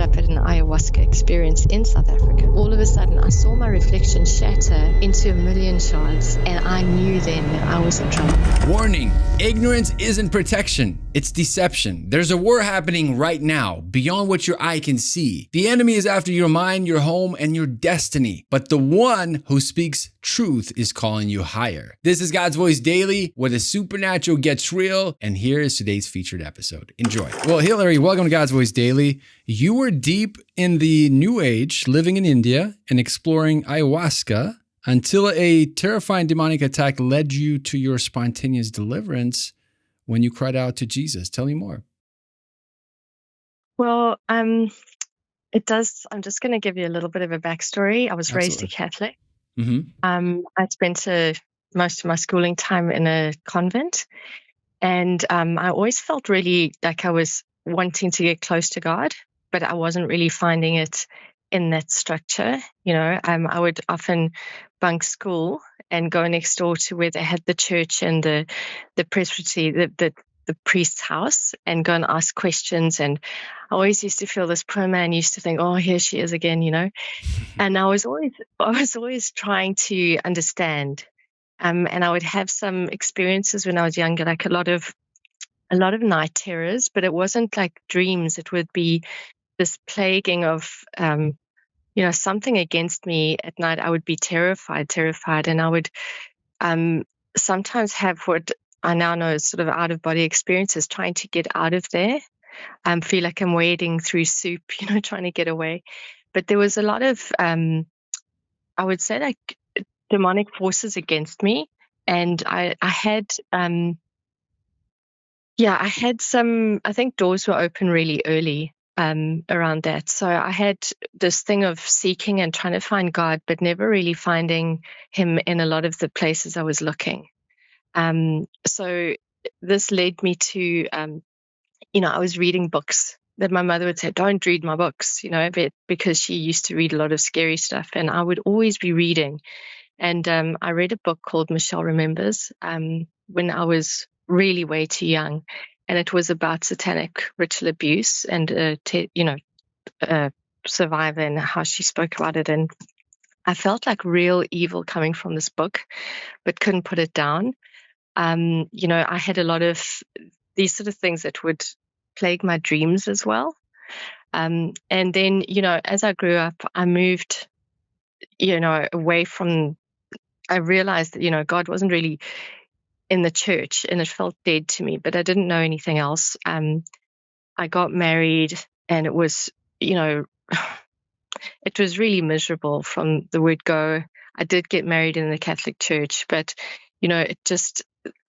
up at an ayahuasca experience in South Africa. All of a sudden, I saw my reflection shatter into a million shards, and I knew then that I was in trouble. Warning, ignorance isn't protection, it's deception. There's a war happening right now, beyond what your eye can see. The enemy is after your mind, your home, and your destiny. But the one who speaks truth is calling you higher. This is God's Voice Daily, where the supernatural gets real, and here is today's featured episode. Enjoy. Well, Hilary, welcome to God's Voice Daily. You were deep in the New Age, living in India and exploring ayahuasca until a terrifying demonic attack led you to your spontaneous deliverance when you cried out to Jesus. Tell me more. Well, it does. I'm just going to give you a little bit of a backstory. I was raised a Catholic. I spent most of my schooling time in a convent, and I always felt really like I was wanting to get close to God, but I wasn't really finding it in that structure. You know, I would often bunk school and go next door to where they had the church and the presbytery, the priest's house, and go and ask questions. And I always used to feel this poor man used to think, oh, here she is again, you know. And I was always trying to understand. And I would have some experiences when I was younger, like a lot of night terrors, but it wasn't like dreams. It would be this plaguing of, something against me at night. I would be terrified. And I would sometimes have what I now know is sort of out-of-body experiences, trying to get out of there. Feel like I'm wading through soup, trying to get away. But there was a lot of, I would say, like demonic forces against me. And I had some, I think doors were open really early around that. So I had this thing of seeking and trying to find God, but never really finding him in a lot of the places I was looking. So this led me to, I was reading books that my mother would say, don't read my books, because she used to read a lot of scary stuff, and I would always be reading. And I read a book called Michelle Remembers when I was really way too young, and it was about satanic ritual abuse and a survivor and how she spoke about it. And I felt like real evil coming from this book, but couldn't put it down. I had a lot of these sort of things that would plague my dreams as well. And then, as I grew up, I moved, away from, I realized that, God wasn't really in the church, and it felt dead to me, but I didn't know anything else. I got married, and it was, it was really miserable from the word go. I did get married in the Catholic Church, but, it just,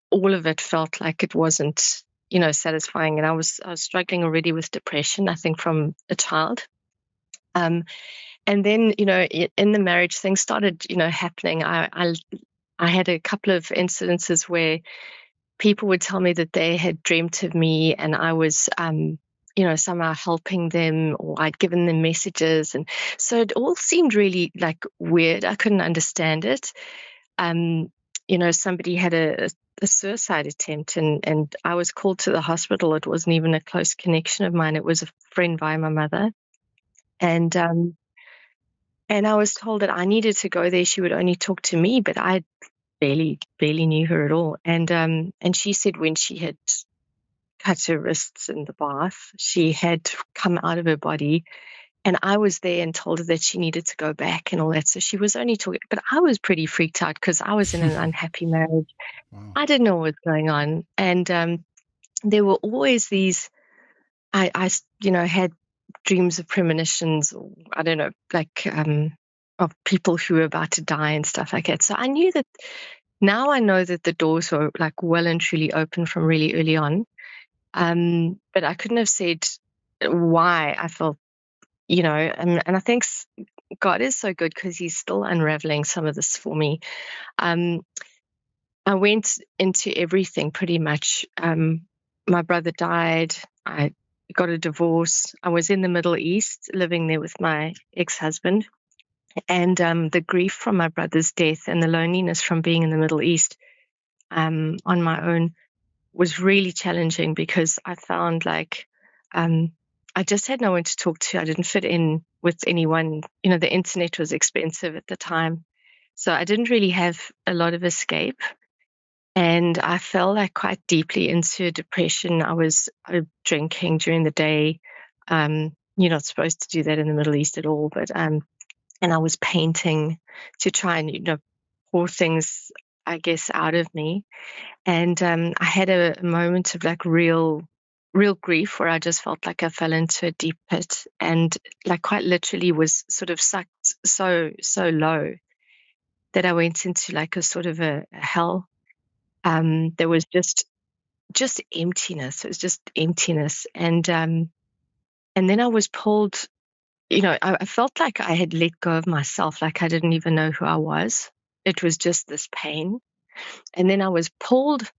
all of it felt like it wasn't, satisfying. And I was struggling already with depression, I think, from a child. And then, in the marriage, things started, happening. I had a couple of incidences where people would tell me that they had dreamt of me, and I was, somehow helping them, or I'd given them messages. And so it all seemed really like weird. I couldn't understand it. Somebody had a suicide attempt, and I was called to the hospital. It wasn't even a close connection of mine. It was a friend via my mother. And I was told that I needed to go there. She would only talk to me, but I barely knew her at all. And she said when she had cut her wrists in the bath, she had come out of her body. And I was there and told her that she needed to go back and all that. So she was only talking, but I was pretty freaked out because I was in an unhappy marriage. Wow. I didn't know what was going on. And there were always these, I had dreams of premonitions, or I don't know, like of people who were about to die and stuff like that. So I knew that, now I know that the doors were like well and truly open from really early on. But I couldn't have said why I felt, and I think God is so good because he's still unraveling some of this for me. I went into everything pretty much. My brother died. I got a divorce. I was in the Middle East, living there with my ex-husband. And the grief from my brother's death and the loneliness from being in the Middle East on my own was really challenging, because I found like I just had no one to talk to. I didn't fit in with anyone. The internet was expensive at the time. So I didn't really have a lot of escape. And I fell like quite deeply into depression. I was drinking during the day. You're not supposed to do that in the Middle East at all, but and I was painting to try and pour things, I guess, out of me. And I had a moment of like real grief where I just felt like I fell into a deep pit and like quite literally was sort of sucked so low that I went into like a sort of a hell. There was just emptiness. It was just emptiness. And then I was pulled, I felt like I had let go of myself, like I didn't even know who I was. It was just this pain. And then I was pulled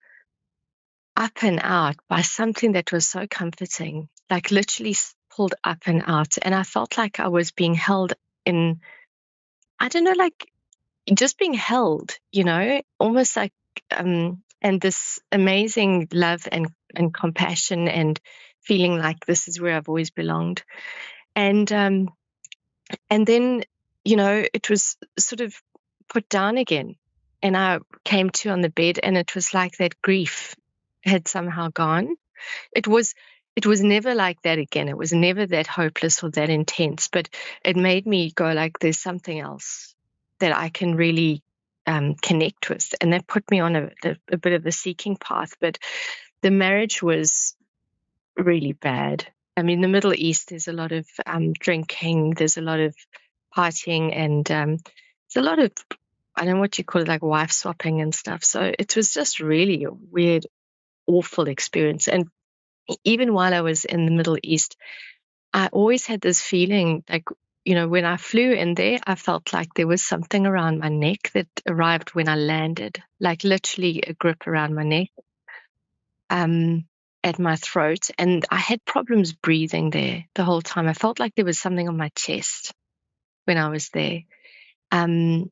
up and out by something that was so comforting, like literally pulled up and out. And I felt like I was being held in, I don't know, like just being held, almost like, and this amazing love and compassion and feeling like this is where I've always belonged. And then, it was sort of put down again. And I came to on the bed and it was like that grief had somehow gone. It was never like that again. It was never that hopeless or that intense, but it made me go like, there's something else that I can really connect with. And that put me on a bit of a seeking path. But the marriage was really bad. I mean, the Middle East, there's a lot of drinking, there's a lot of partying, and there's a lot of, I don't know what you call it, like wife swapping and stuff. So it was just really a weird, awful experience. And even while I was in the Middle East, I always had this feeling like, when I flew in there, I felt like there was something around my neck that arrived when I landed, like literally a grip around my neck, at my throat. And I had problems breathing there the whole time. I felt like there was something on my chest when I was there. And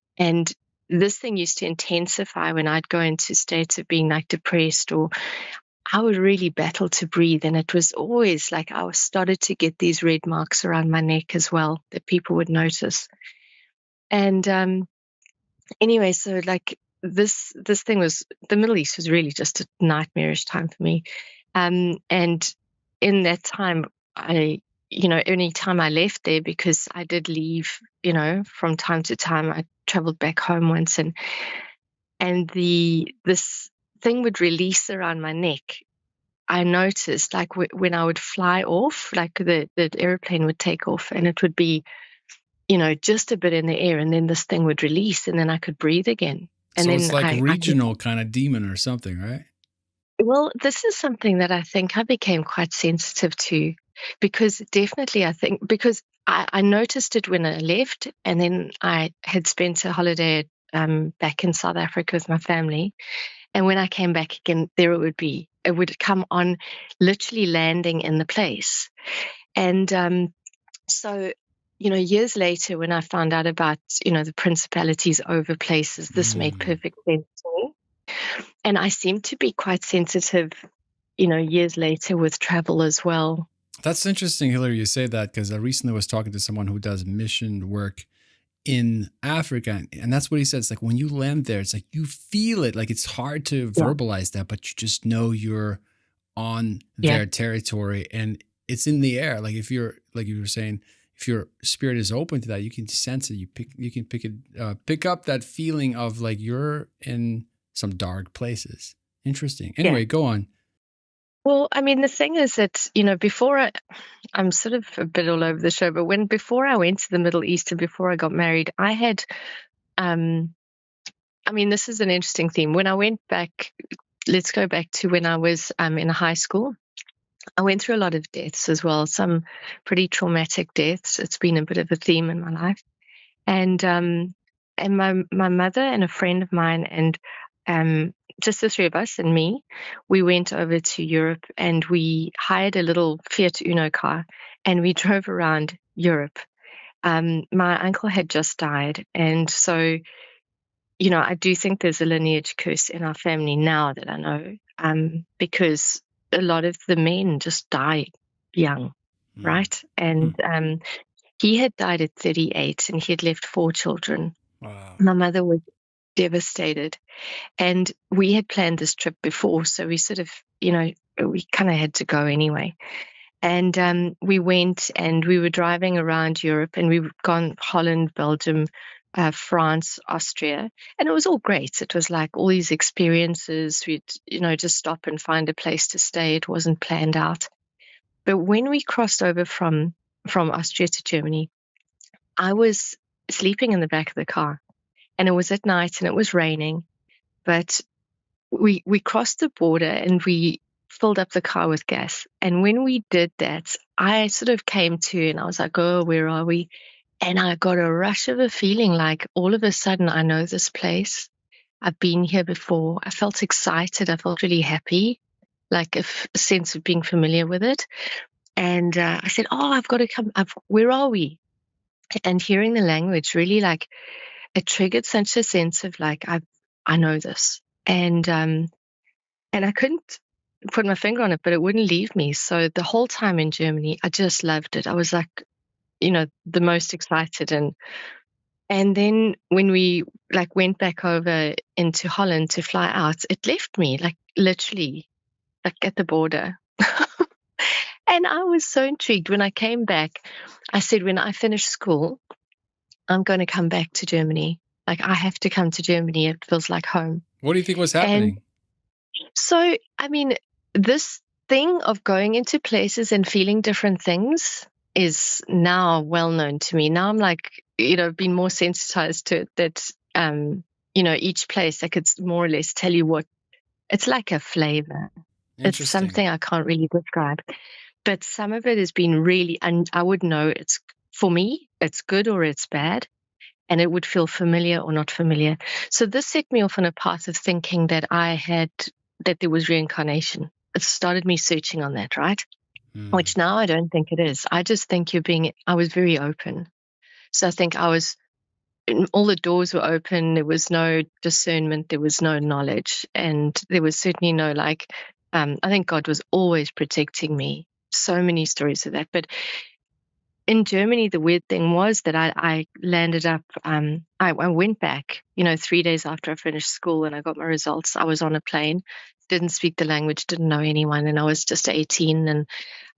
this thing used to intensify when I'd go into states of being like depressed, or I would really battle to breathe. And it was always like I started to get these red marks around my neck as well that people would notice. And anyway, so like this thing was, the Middle East was really just a nightmarish time for me. And in that time, any time I left there, because I did leave, from time to time, I traveled back home once, and this thing would release around my neck. I noticed like when I would fly off, like the airplane would take off and it would be, just a bit in the air, and then this thing would release and then I could breathe again. And so then it's like regional kind of demon or something, right? Well, this is something that I think I became quite sensitive to, because definitely because I noticed it when I left, and then I had spent a holiday back in South Africa with my family. And when I came back again, there it would come on, literally landing in the place. And so, years later, when I found out about, the principalities over places, this made perfect sense to me. And I seem to be quite sensitive, years later with travel as well. That's interesting, Hilary, you say that, because I recently was talking to someone who does mission work in Africa. And that's what he said. It's like when you land there, it's like you feel it. Like it's hard to verbalize that, but you just know you're on their territory and it's in the air. Like if you're, like you were saying, if your spirit is open to that, you can sense it. You can pick up that feeling of like you're in some dark places. Interesting. Anyway, go on. Well, I mean, the thing is that, before I'm sort of a bit all over the show, but before I went to the Middle East and before I got married, I had, I mean, this is an interesting theme. When I went back, let's go back to when I was in high school. I went through a lot of deaths as well, some pretty traumatic deaths. It's been a bit of a theme in my life. And my mother and a friend of mine and just the three of us and me, we went over to Europe and we hired a little Fiat Uno car and we drove around Europe. My uncle had just died, and so, I do think there's a lineage curse in our family now that I know, because a lot of the men just die young. right? And he had died at 38 and he had left 4 children. Wow. My mother was devastated. And we had planned this trip before, so we sort of, we kind of had to go anyway. And we went and we were driving around Europe, and we've gone Holland, Belgium, France, Austria, and it was all great. It was like all these experiences. We'd, just stop and find a place to stay. It wasn't planned out. But when we crossed over from Austria to Germany, I was sleeping in the back of the car, and it was at night and it was raining, but we crossed the border and we filled up the car with gas. And when we did that, I sort of came to and I was like, oh, where are we? And I got a rush of a feeling like all of a sudden I know this place. I've been here before. I felt excited. I felt really happy, like a sense of being familiar with it. And I said, oh, I've got to come. Where are we? And hearing the language really, like, it triggered such a sense of like, I know this. And I couldn't put my finger on it, but it wouldn't leave me. So the whole time in Germany, I just loved it. I was like, the most excited. And then when we like went back over into Holland to fly out, it left me like literally like at the border. And I was so intrigued. When I came back, I said, when I finish school, I'm going to come back to Germany. Like, I have to come to Germany. It feels like home. What do you think was happening? And so, I mean, this thing of going into places and feeling different things is now well known to me. Now I'm like, been more sensitized to it, that, each place I could more or less tell you what it's like, a flavor. It's something I can't really describe. But some of it has been really, and I would know it's, for me, it's good or it's bad. And it would feel familiar or not familiar. So this set me off on a path of thinking that there was reincarnation. It started me searching on that, right? Which now I don't think it is. I just think I was very open. So I think all the doors were open. There was no discernment. There was no knowledge. And there was certainly no, I think God was always protecting me. So many stories of that. But in Germany, the weird thing was that I landed up, I went back, 3 days after I finished school and I got my results. I was on a plane, didn't speak the language, didn't know anyone. And I was just 18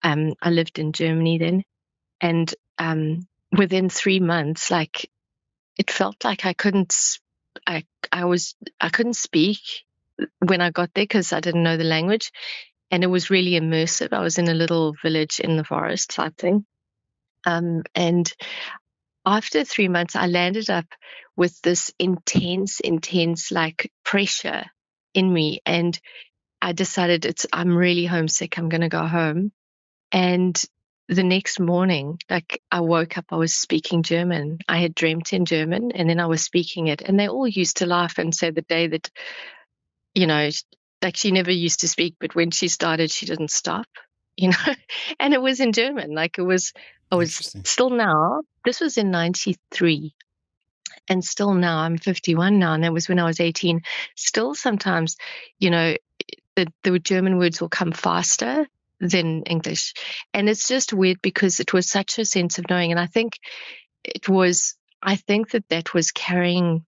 and I lived in Germany then. And within 3 months, like, it felt like I couldn't speak when I got there because I didn't know the language. And it was really immersive. I was in a little village in the forest type thing. And after 3 months, I landed up with this intense, like, pressure in me. And I decided I'm really homesick. I'm going to go home. And the next morning, like, I woke up, I was speaking German. I had dreamt in German and then I was speaking it. And they all used to laugh and say the day that, like, she never used to speak, but when she started, she didn't stop, and it was in German. Like, I was still now, this was in 93. And still now, I'm 51 now, and that was when I was 18. Still sometimes, the German words will come faster than English. And it's just weird because it was such a sense of knowing. And I think that was carrying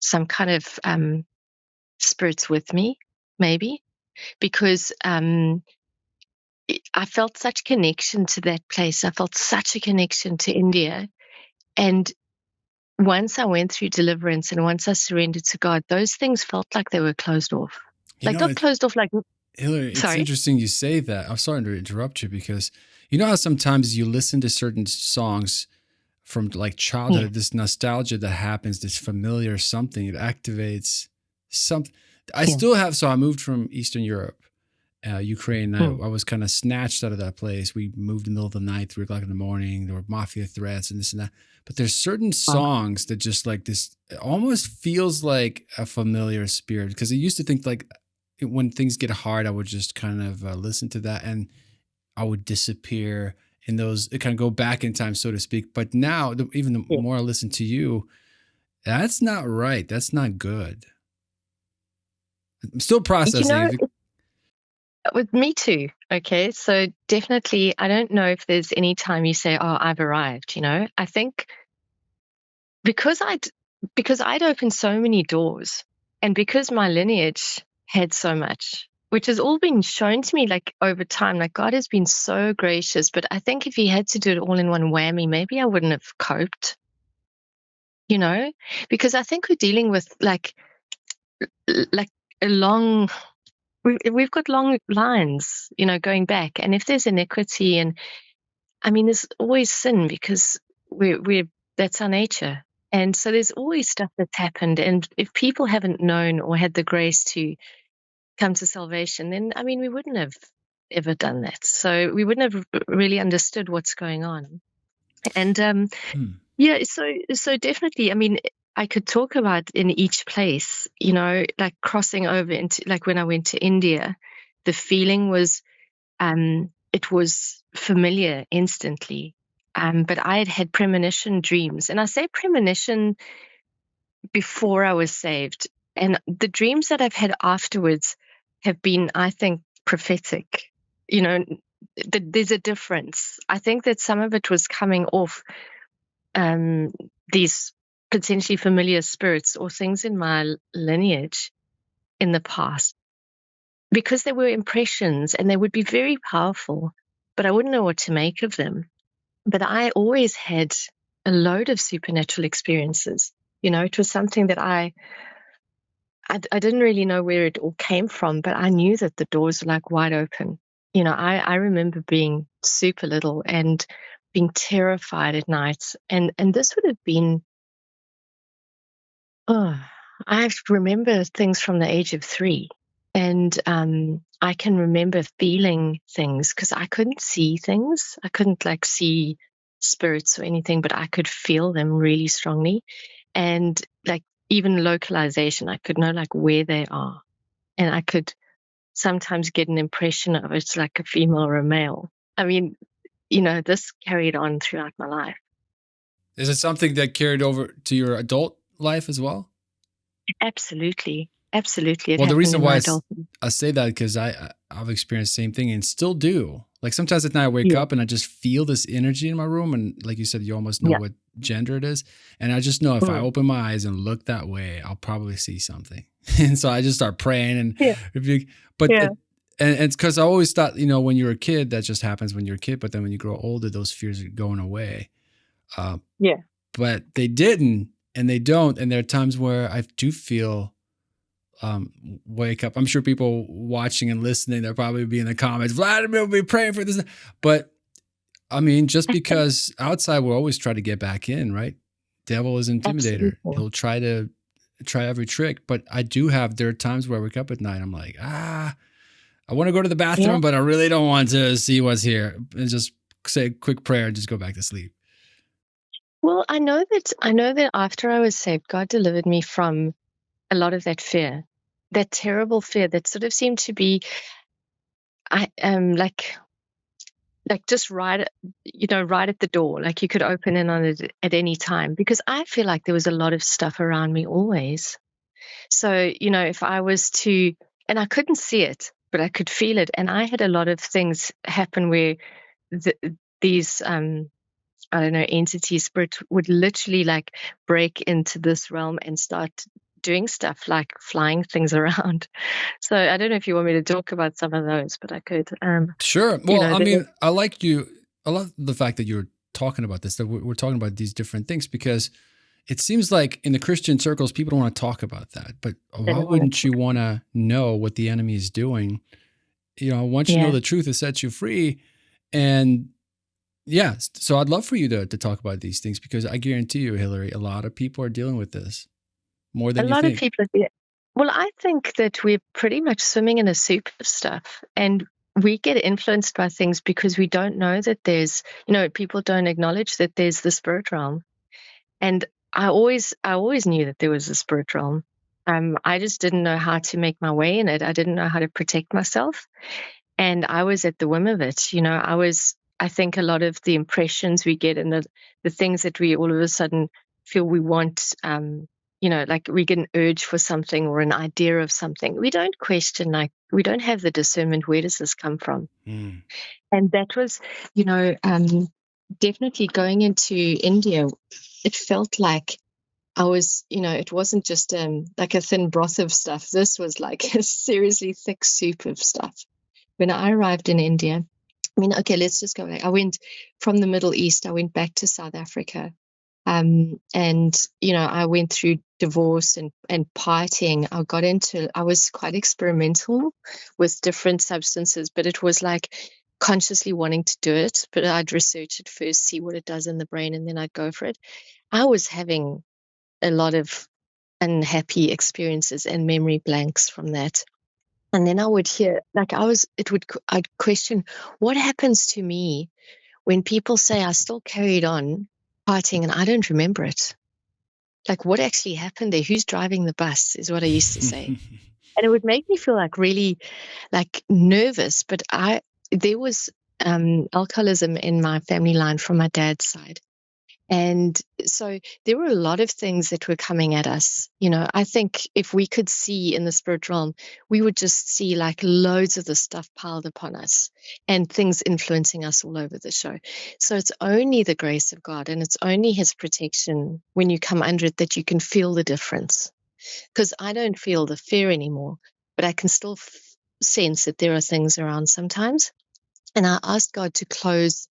some kind of spirits with me, maybe, because I felt such connection to that place. I felt such a connection to India. And once I went through deliverance and once I surrendered to God, those things felt like they were closed off. Not closed off like... Hilary, it's interesting you say that. I'm sorry to interrupt you because you know how sometimes you listen to certain songs from like childhood, this nostalgia that happens, this familiar something, it activates something. I still have, so I moved from Eastern Europe, Ukraine. I was kind of snatched out of that place. We moved in the middle of the night, 3 o'clock in the morning. There were mafia threats and this and that. But there's certain songs that just like this, it almost feels like a familiar spirit. Because I used to think like when things get hard, I would just kind of listen to that and I would disappear in those, it kind of go back in time, so to speak. But now, even the more I listen to you, that's not right. That's not good. I'm still processing. With me too. Okay. So definitely, I don't know if there's any time you say, oh, I've arrived, I think because I'd opened so many doors, and because my lineage had so much, which has all been shown to me like over time, like God has been so gracious. But I think if he had to do it all in one whammy, maybe I wouldn't have coped, you know, because I think we're dealing with like a long, we've got long lines, going back. And if there's iniquity, and I mean, there's always sin, because we're that's our nature. And so there's always stuff that's happened. And if people haven't known or had the grace to come to salvation, then I mean, we wouldn't have ever done that. So we wouldn't have really understood what's going on. And yeah, so definitely, I mean, I could talk about in each place, like crossing over into, like when I went to India, the feeling was it was familiar instantly. But I had had premonition dreams. And I say premonition before I was saved. And the dreams that I've had afterwards have been, I think, prophetic. There's a difference. I think that some of it was coming off these potentially familiar spirits or things in my lineage in the past, because they were impressions and they would be very powerful, but I wouldn't know what to make of them. But I always had a load of supernatural experiences. It was something that I didn't really know where it all came from, but I knew that the doors were like wide open. I remember being super little and being terrified at night. And this would have been, I remember things from the age of 3. And I can remember feeling things, because I couldn't see things. I couldn't like see spirits or anything, but I could feel them really strongly. And like even localization, I could know like where they are. And I could sometimes get an impression of it's like a female or a male. I mean, this carried on throughout my life. Is it something that carried over to your adult life as well? Absolutely. Absolutely. It Well, the happened reason in my why adulthood. I say that, because I've experienced the same thing and still do. Like sometimes at night I wake Yeah. up and I just feel this energy in my room, and like you said, you almost know Yeah. what gender it is, and I just know if I Mm. open my eyes and look that way, I'll probably see something. And so I just start praying and Yeah. rebuke. But Yeah. and it's because I always thought, when you're a kid, that just happens when you're a kid. But then when you grow older, those fears are going away. Yeah. But they didn't, and they don't. And there are times where I do feel wake up. I'm sure people watching and listening, they'll probably be in the comments, Vladimir will be praying for this. But I mean, just because outside we'll always try to get back in, right? Devil is an intimidator. Absolutely. He'll try every trick. But there are times where I wake up at night, I'm like, I want to go to the bathroom, Yeah. but I really don't want to see what's here. And just say a quick prayer and just go back to sleep. Well, I know that after I was saved, God delivered me from a lot of that fear, that terrible fear that sort of seemed to be, I like just right at the door, like you could open in on it at any time, because I feel like there was a lot of stuff around me always. So, if I was to, and I couldn't see it, but I could feel it. And I had a lot of things happen where these, I don't know, entities, spirit would literally like break into this realm and start doing stuff like flying things around. So I don't know if you want me to talk about some of those, but I could. Sure. Well, I They, mean, I love the fact that you're talking about this, that we're talking about these different things, because it seems like in the Christian circles, people don't want to talk about that. But they why don't want wouldn't to. you want to know what the enemy is doing? Once you know Yeah. the truth, it sets you free. And yeah, so I'd love for you to talk about these things, because I guarantee you, Hilary, a lot of people are dealing with this more A than you lot of think. people are. Well, I think that we're pretty much swimming in a soup of stuff, and we get influenced by things because we don't know that there's, people don't acknowledge that there's the spirit realm. And I always knew that there was a spirit realm. I just didn't know how to make my way in it. I didn't know how to protect myself, and I was at the whim of it. I think a lot of the impressions we get and the things that we all of a sudden feel we want. like we get an urge for something or an idea of something. We don't question, like we don't have the discernment, where does this come from? Mm. And that was, definitely going into India. It felt like I was, it wasn't just like a thin broth of stuff. This was like a seriously thick soup of stuff. When I arrived in India, okay, let's just go back. I went from the Middle East, I went back to South Africa. And, I went through divorce and partying. I was quite experimental with different substances, but it was like consciously wanting to do it. But I'd research it first, see what it does in the brain, and then I'd go for it. I was having a lot of unhappy experiences and memory blanks from that. And then I would hear, like I'd question, what happens to me when people say I still carried on partying and I don't remember it? Like, what actually happened there? Who's driving the bus is what I used to say. And it would make me feel like really like nervous. But there was alcoholism in my family line from my dad's side. And so there were a lot of things that were coming at us. I think if we could see in the spirit realm, we would just see like loads of the stuff piled upon us and things influencing us all over the show. So it's only the grace of God and it's only his protection when you come under it that you can feel the difference. Because I don't feel the fear anymore, but I can still sense that there are things around sometimes. And I asked God to close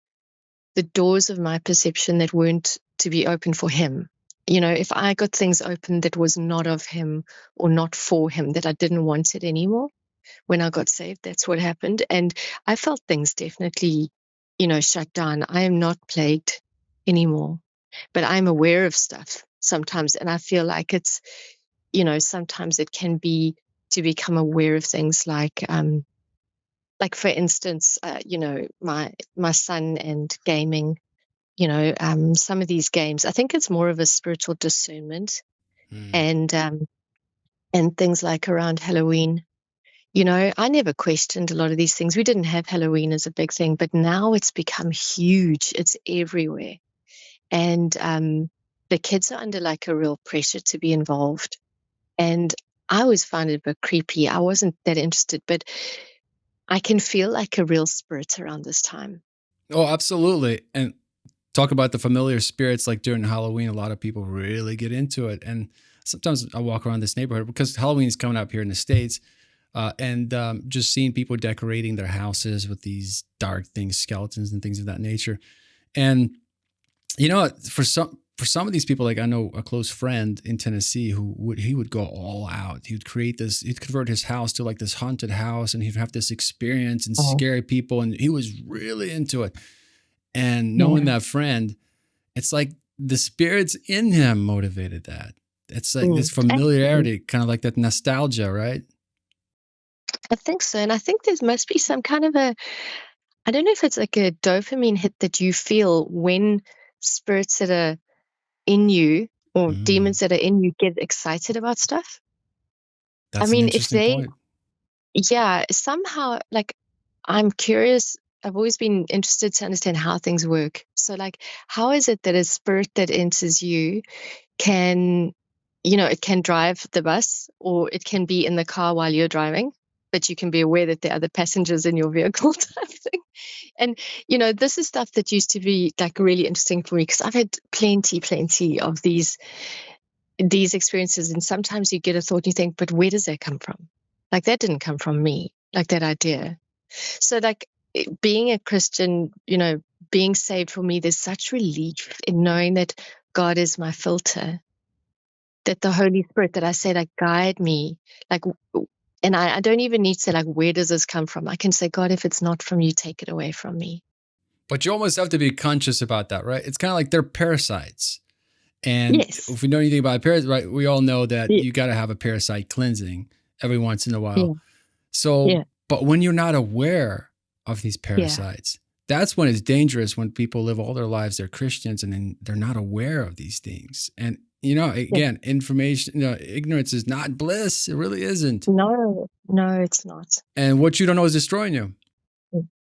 the doors of my perception that weren't to be open for him. If I got things open that was not of him or not for him, that I didn't want it anymore. When I got saved, that's what happened. And I felt things definitely, shut down. I am not plagued anymore, but I'm aware of stuff sometimes. And I feel like it's, sometimes it can be to become aware of things like for instance, my son and gaming, some of these games, I think it's more of a spiritual discernment and things like around Halloween. I never questioned a lot of these things. We didn't have Halloween as a big thing, but now it's become huge. It's everywhere. And the kids are under like a real pressure to be involved. And I always found it a bit creepy. I wasn't that interested, but I can feel like a real spirit around this time. Oh, absolutely. And talk about the familiar spirits, like during Halloween, a lot of people really get into it. And sometimes I walk around this neighborhood because Halloween is coming up here in the States. And just seeing people decorating their houses with these dark things, skeletons and things of that nature. And, for some of these people, like I know a close friend in Tennessee he would go all out. He'd convert his house to like this haunted house and he'd have this experience and scare people. And he was really into it. And knowing that friend, it's like the spirits in him motivated that. It's like this familiarity, kind of like that nostalgia, right? I think so. And I think there must be some kind of I don't know if it's like a dopamine hit that you feel when spirits that are in you or demons that are in you get excited about stuff. That's an interesting point. Yeah, somehow, like, I'm curious. I've always been interested to understand how things work. So, like, how is it that a spirit that enters you can, it can drive the bus or it can be in the car while you're driving, but you can be aware that there are other passengers in your vehicle type thing. And, this is stuff that used to be like really interesting for me because I've had plenty of these experiences. And sometimes you get a thought and you think, but where does that come from? Like that didn't come from me, like that idea. So like being a Christian, being saved for me, there's such relief in knowing that God is my filter, that the Holy Spirit, that I say, like, guide me, like, and I don't even need to say, like, where does this come from? I can say, God, if it's not from you, take it away from me. But you almost have to be conscious about that, right? It's kind of like they're parasites. And if we know anything about parasites, right, we all know that you got to have a parasite cleansing every once in a while. Yeah. So, but when you're not aware of these parasites, that's when it's dangerous, when people live all their lives, they're Christians, and then they're not aware of these things. And, again, information, ignorance is not bliss. It really isn't. No, it's not. And what you don't know is destroying you.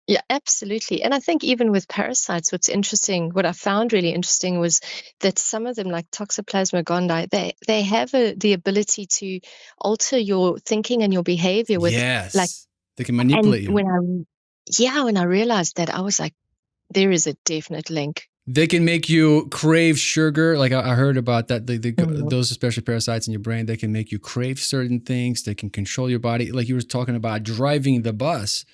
Yeah, absolutely. And I think even with parasites, what I found really interesting was that some of them, like Toxoplasma gondii, they have the ability to alter your thinking and your behavior with, like, Yes. They can and manipulate you. when I realized that, I was like, there is a definite link. They can make you crave sugar. Like I heard about that. Mm. Those especially parasites in your brain, they can make you crave certain things. They can control your body. Like you were talking about driving the bus.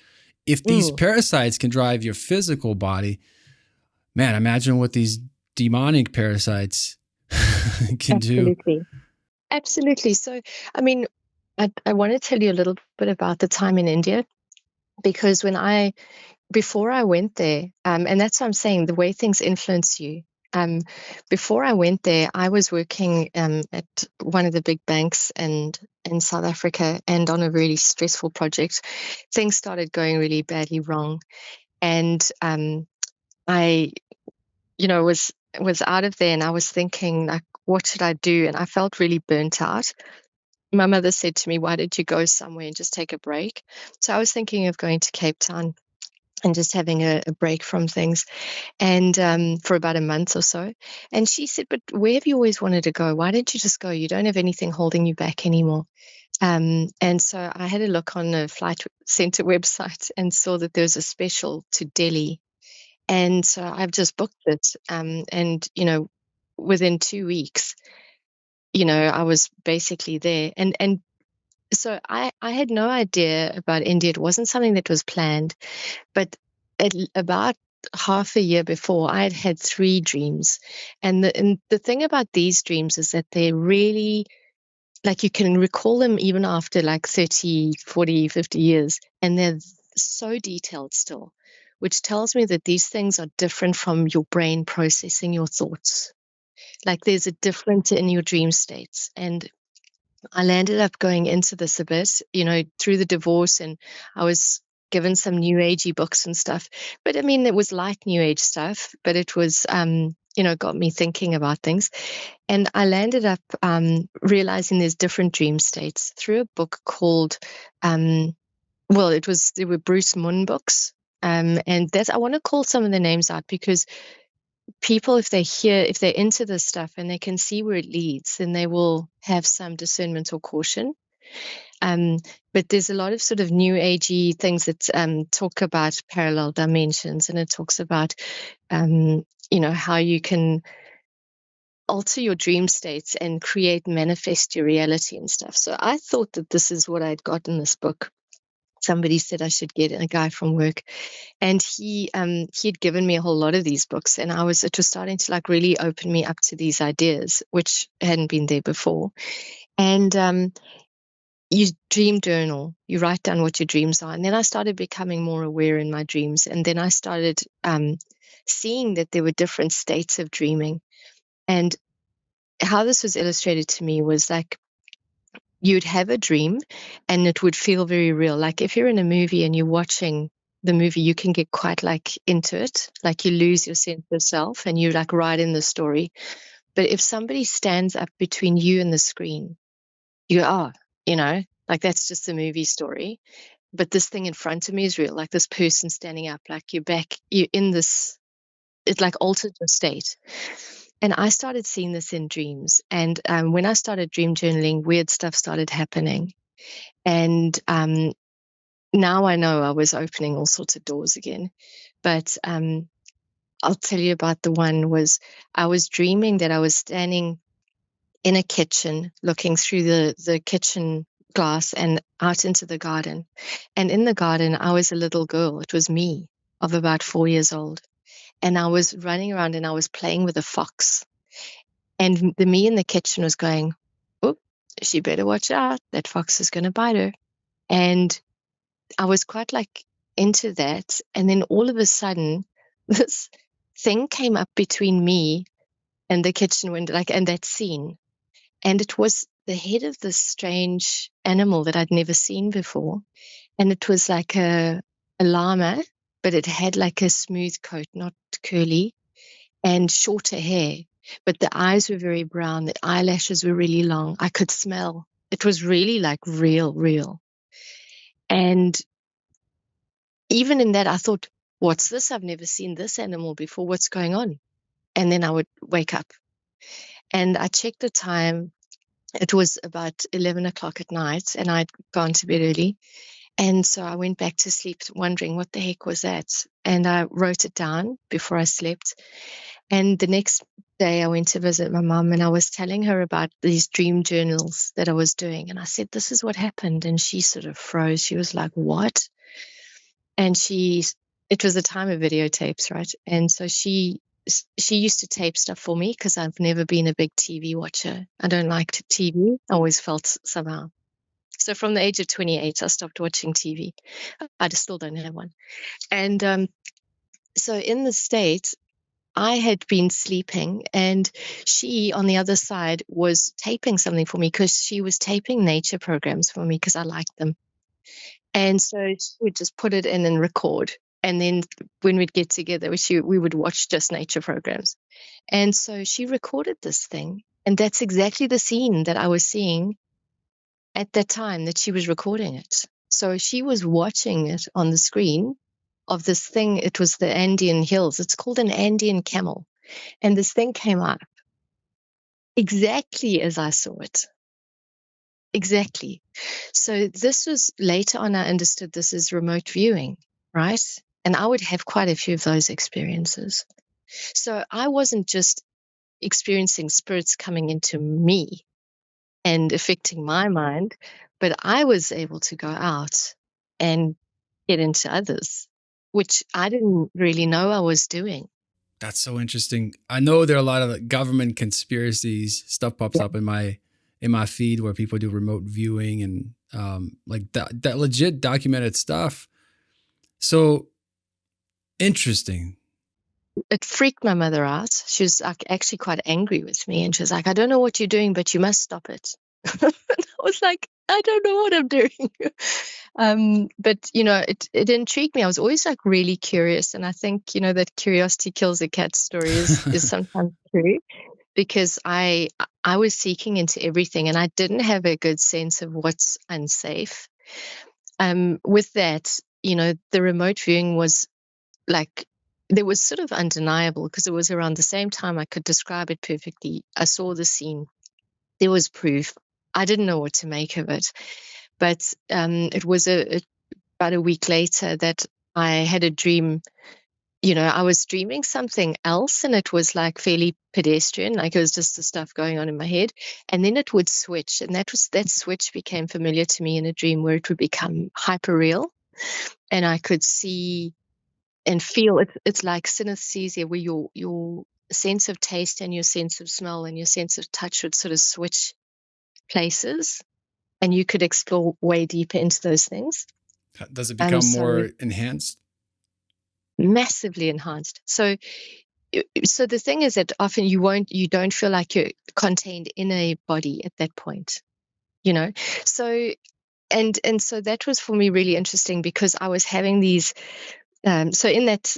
If these Mm. parasites can drive your physical body, man, imagine what these demonic parasites can do. Absolutely. Absolutely. So, I mean, I want to tell you a little bit about the time in India, because before I went there, and that's what I'm saying, the way things influence you. Before I went there, I was working at one of the big banks in South Africa, and on a really stressful project. Things started going really badly wrong, and I, was out of there, and I was thinking, like, what should I do? And I felt really burnt out. My mother said to me, "Why don't you go somewhere and just take a break?" So I was thinking of going to Cape Town and just having a break from things, and for about a month or so. And she said, "But where have you always wanted to go? Why don't you just go? You don't have anything holding you back anymore." And so I had a look on the Flight Center website and saw that there was a special to Delhi. And so I've just booked it. And, within 2 weeks, I was basically there. And so I had no idea about India. It wasn't something that was planned. But about half a year before, I had had 3 dreams. And the thing about these dreams is that they're really, like, you can recall them even after like 30, 40, 50 years, and they're so detailed still, which tells me that these things are different from your brain processing your thoughts. Like, there's a difference in your dream states. And I landed up going into this a bit, through the divorce, and I was given some new agey books and stuff. But I mean, it was like new age stuff, but it was, got me thinking about things. And I landed up realizing there's different dream states through a book called, there were Bruce Munn books. And that's, I want to call some of the names out, because people, if they're into this stuff and they can see where it leads, then they will have some discernment or caution. But there's a lot of sort of new agey things that talk about parallel dimensions, and it talks about, how you can alter your dream states and manifest your reality and stuff. So I thought that this is what I'd got in this book. Somebody said I should get it, a guy from work, and he'd given me a whole lot of these books, and it was starting to like really open me up to these ideas, which hadn't been there before. And you dream journal, you write down what your dreams are. And then I started becoming more aware in my dreams, and then I started seeing that there were different states of dreaming. And how this was illustrated to me was like, you'd have a dream and it would feel very real. Like if you're in a movie and you're watching the movie, you can get quite like into it, like you lose your sense of self and you're like right in the story. But if somebody stands up between you and the screen, you are, like that's just a movie story. But this thing in front of me is real, like this person standing up, like you're in this, it like altered your state. And I started seeing this in dreams. And when I started dream journaling, weird stuff started happening. And now I know I was opening all sorts of doors again. But I'll tell you about the one was, I was dreaming that I was standing in a kitchen looking through the kitchen glass and out into the garden. And in the garden, I was a little girl. It was me of about 4 years old. And I was running around and I was playing with a fox. And the me in the kitchen was going, "Oh, she better watch out. That fox is going to bite her." And I was quite like into that. And then all of a sudden, this thing came up between me and the kitchen window, like, and that scene. And it was the head of this strange animal that I'd never seen before. And it was like a llama, but it had like a smooth coat, not curly, and shorter hair. But the eyes were very brown. The eyelashes were really long. I could smell. It was really like real. And even in that, I thought, what's this? I've never seen this animal before. What's going on? And then I would wake up and I checked the time. It was about 11 o'clock at night and I'd gone to bed early. And so I went back to sleep wondering what the heck was that? And I wrote it down before I slept. And the next day I went to visit my mom and I was telling her about these dream journals that I was doing. And I said, this is what happened. And she sort of froze. She was like, what? And it was the time of videotapes, right? And so she used to tape stuff for me because I've never been a big TV watcher. I don't like TV. I always felt somehow. So from the age of 28, I stopped watching TV. I still don't have one. And so in the States, I had been sleeping and she, on the other side, was taping something for me because she was taping nature programs for me because I liked them. And so she would just put it in and record. And then when we'd get together, we would watch just nature programs. And so she recorded this thing. And that's exactly the scene that I was seeing at that time that she was recording it. So she was watching it on the screen of this thing. It was the Andean hills. It's called an Andean camel. And this thing came up exactly as I saw it. Exactly. So this was later on, I understood this is remote viewing, right? And I would have quite a few of those experiences. So I wasn't just experiencing spirits coming into me and affecting my mind, but I was able to go out and get into others, which I didn't really know I was doing. That's so interesting. I know there are a lot of government conspiracies. Stuff pops Yeah. up in my feed where people do remote viewing and like that legit documented stuff. So interesting. It freaked my mother out. She was actually quite angry with me, and she was like, I don't know what you're doing, but you must stop it. And I was like, I don't know what I'm doing. But it intrigued me. I was always like really curious, and I think that curiosity kills a cat story is sometimes true, because I was seeking into everything, and I didn't have a good sense of what's unsafe. With that, the remote viewing was like, there was sort of undeniable because it was around the same time I could describe it perfectly. I saw the scene. There was proof. I didn't know what to make of it. But it was about a week later that I had a dream. I was dreaming something else and it was like fairly pedestrian. Like it was just the stuff going on in my head. And then it would switch. And that switch became familiar to me in a dream where it would become hyper real. And I could see and feel it's like synesthesia, where your sense of taste and your sense of smell and your sense of touch would sort of switch places, and you could explore way deeper into those things. Does it become more enhanced? Massively enhanced. So the thing is that often you don't feel like you're contained in a body at that point, so and so that was for me really interesting, because I was having these so in that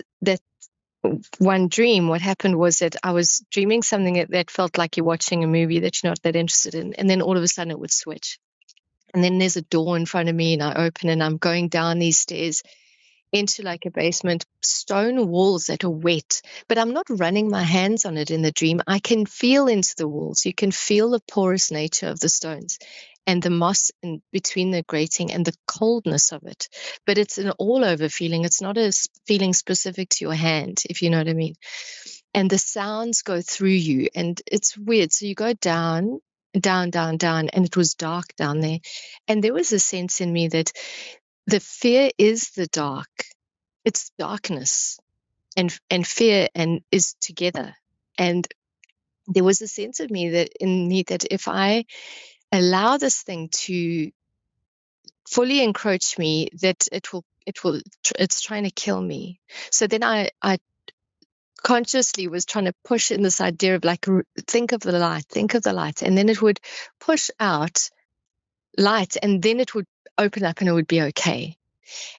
one dream, what happened was that I was dreaming something that felt like you're watching a movie that you're not that interested in. And then all of a sudden it would switch. And then there's a door in front of me and I open and I'm going down these stairs into like a basement, stone walls that are wet, but I'm not running my hands on it in the dream. I can feel into the walls. You can feel the porous nature of the stones and the moss in between the grating and the coldness of it. But it's an all-over feeling. It's not a feeling specific to your hand, if you know what I mean. And the sounds go through you, and it's weird. So you go down, down, down, down, and it was dark down there. And there was a sense in me that the fear is the dark. It's darkness and fear and is together. And there was a sense of me that if I allow this thing to fully encroach me, that it's trying to kill me. So then I consciously was trying to push in this idea of like, think of the light, and then it would push out light, and then it would open up and it would be okay.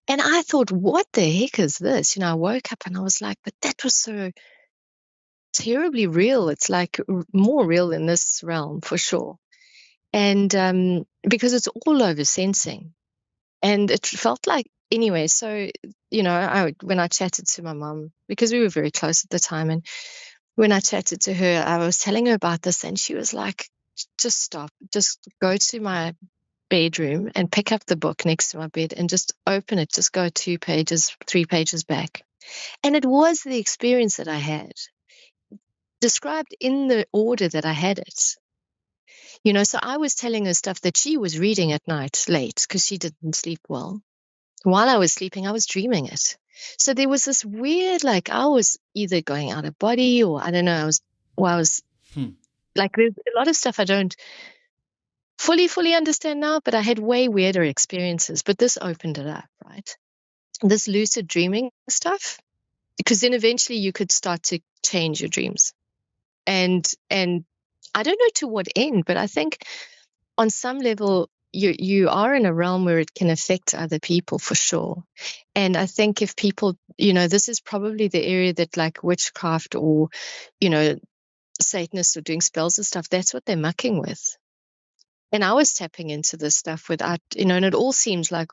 And I thought, what the heck is this? I woke up and I was like, but that was so terribly real. It's like more real in this realm for sure. And because it's all over sensing. And it felt like, anyway, so, when I chatted to my mom, because we were very close at the time, and when I chatted to her, I was telling her about this, and she was like, just stop, just go to my bedroom and pick up the book next to my bed and just open it, just go 2 pages, 3 pages back. And it was the experience that I had, described in the order that I had it. So I was telling her stuff that she was reading at night late because she didn't sleep well. While I was sleeping, I was dreaming it. So there was this weird, like, I was either going out of body, or I don't know, I was like, there's a lot of stuff I don't fully understand now, but I had way weirder experiences. But this opened it up, right? This lucid dreaming stuff, because then eventually you could start to change your dreams. And I don't know to what end, but I think on some level you are in a realm where it can affect other people for sure. And I think if people, this is probably the area that, like, witchcraft or, Satanists or doing spells and stuff, that's what they're mucking with. And I was tapping into this stuff without, and it all seems like,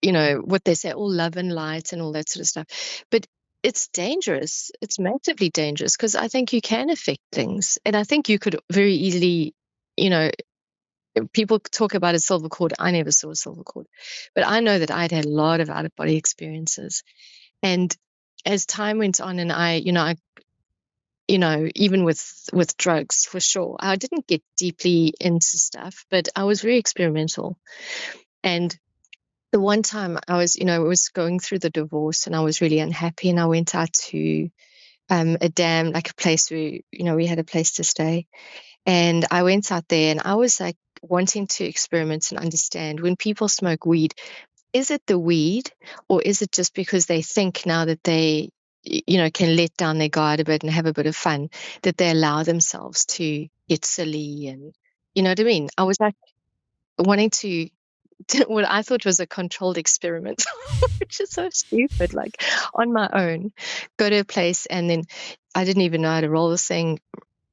what they say, all love and light and all that sort of stuff. But it's dangerous. It's massively dangerous, because I think you can affect things. And I think you could very easily, people talk about a silver cord. I never saw a silver cord, but I know that I'd had a lot of out-of-body experiences. And as time went on, and I even with drugs, for sure, I didn't get deeply into stuff, but I was very experimental. And the one time I was going through the divorce, and I was really unhappy, and I went out to a dam, like a place where, we had a place to stay. And I went out there, and I was like wanting to experiment and understand, when people smoke weed, is it the weed, or is it just because they think now that they, can let down their guard a bit and have a bit of fun, that they allow themselves to get silly? And you know what I mean? I was like wanting to what I thought was a controlled experiment, which is so stupid, like on my own, go to a place, and then I didn't even know how to roll this thing.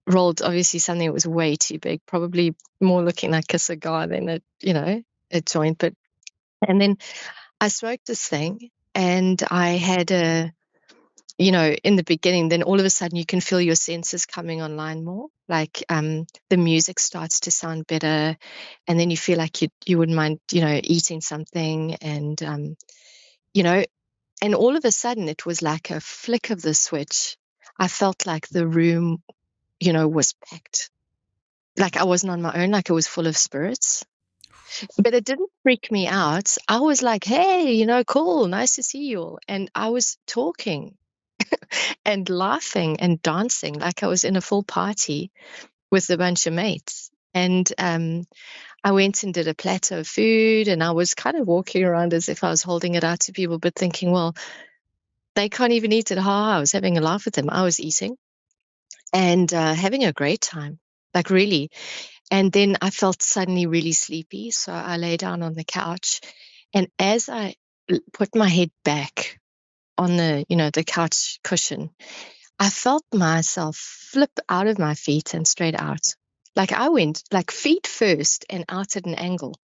Rolled obviously something that was way too big, probably more looking like a cigar than a joint. And then I smoked this thing, and I had in the beginning, then all of a sudden you can feel your senses coming online more. Like the music starts to sound better, and then you feel like you wouldn't mind, eating something, and and all of a sudden it was like a flick of the switch. I felt like the room, was packed. Like I wasn't on my own, like it was full of spirits. But it didn't freak me out. I was like, hey, cool, nice to see you all. And I was talking and laughing and dancing like I was in a full party with a bunch of mates. And I went and did a platter of food, and I was kind of walking around as if I was holding it out to people, but thinking, well, they can't even eat it. I was having a laugh with them. I was eating and having a great time, like really. And then I felt suddenly really sleepy, so I lay down on the couch, and as I put my head back on the couch cushion, I felt myself flip out of my feet and straight out. Like I went like feet first and out at an angle,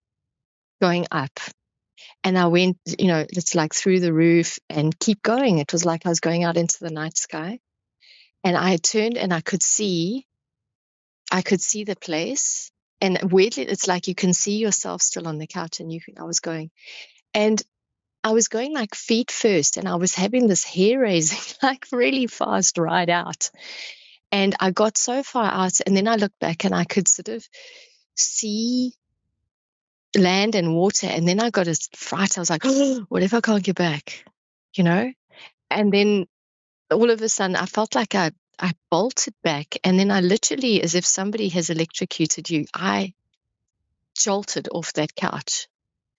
going up. And I went, it's like through the roof and keep going. It was like I was going out into the night sky. And I turned, and I could see the place. And weirdly, it's like you can see yourself still on the couch, and I was going. And I was going like feet first, and I was having this hair raising, like really fast ride out. And I got so far out, and then I looked back, and I could sort of see land and water. And then I got a fright. I was like, oh, what if I can't get back? And then all of a sudden I felt like I bolted back, and then I literally, as if somebody has electrocuted you, I jolted off that couch,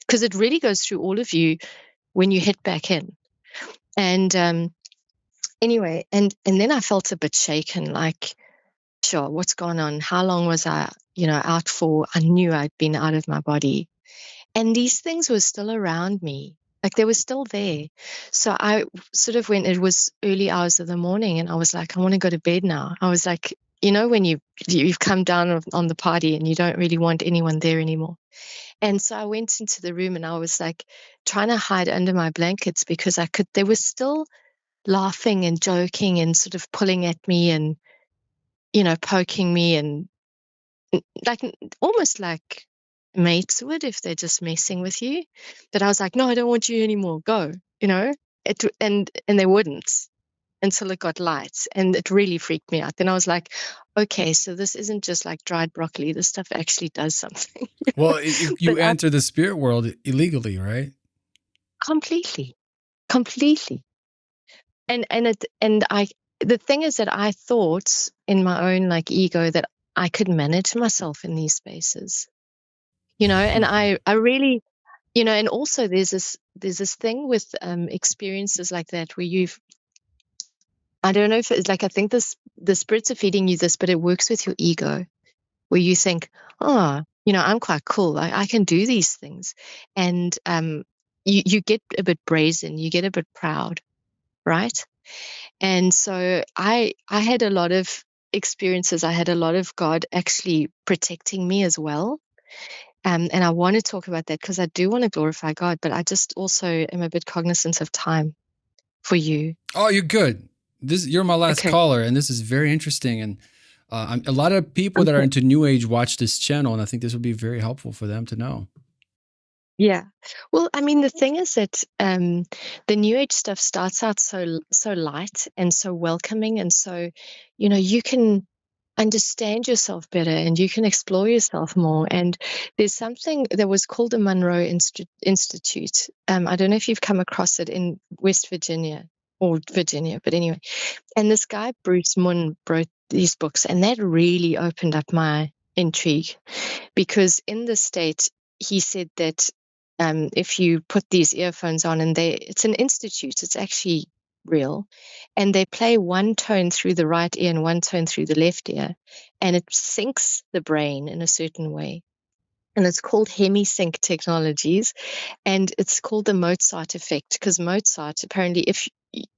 because it really goes through all of you when you hit back in. And anyway, and then I felt a bit shaken, like, sure, what's going on? How long was I, out for? I knew I'd been out of my body, and these things were still around me. Like they were still there. So I sort of went, it was early hours of the morning, and I was like, I want to go to bed now. I was like, when you've come down on the party and you don't really want anyone there anymore. And so I went into the room and I was like trying to hide under my blankets because they were still laughing and joking and sort of pulling at me and, poking me and like almost like mates would if they're just messing with you. But I was like, no, I don't want you anymore. Go, and they wouldn't until it got light, and it really freaked me out. Then I was like, okay, so this isn't just like dried broccoli. This stuff actually does something. Well, you enter the spirit world illegally, right? Completely. The thing is that I thought in my own like ego that I could manage myself in these spaces, and I really, and also there's this thing with experiences like that where I don't know if it's like, I think the spirits are feeding you this, but it works with your ego where you think, oh, I'm quite cool. I can do these things. And you get a bit brazen, you get a bit proud, right? And so I had a lot of experiences. I had a lot of God actually protecting me as well. And I want to talk about that because I do want to glorify God, but I just also am a bit cognizant of time for you. Oh, you're good. You're my last caller, and this is very interesting. And a lot of people that are into New Age watch this channel, and I think this would be very helpful for them to know. Yeah. Well, I mean, the thing is that the New Age stuff starts out so light and so welcoming, and so, you can understand yourself better and you can explore yourself more. And there's something that was called the Monroe Institute. I don't know if you've come across it in West Virginia or Virginia, but anyway. And this guy, Bruce Munn, wrote these books, and that really opened up my intrigue because in the state, he said that if you put these earphones on and it's an institute, it's actually real, and they play one tone through the right ear and one tone through the left ear, and it syncs the brain in a certain way. And it's called hemisync technologies, and it's called the Mozart effect because Mozart, apparently, if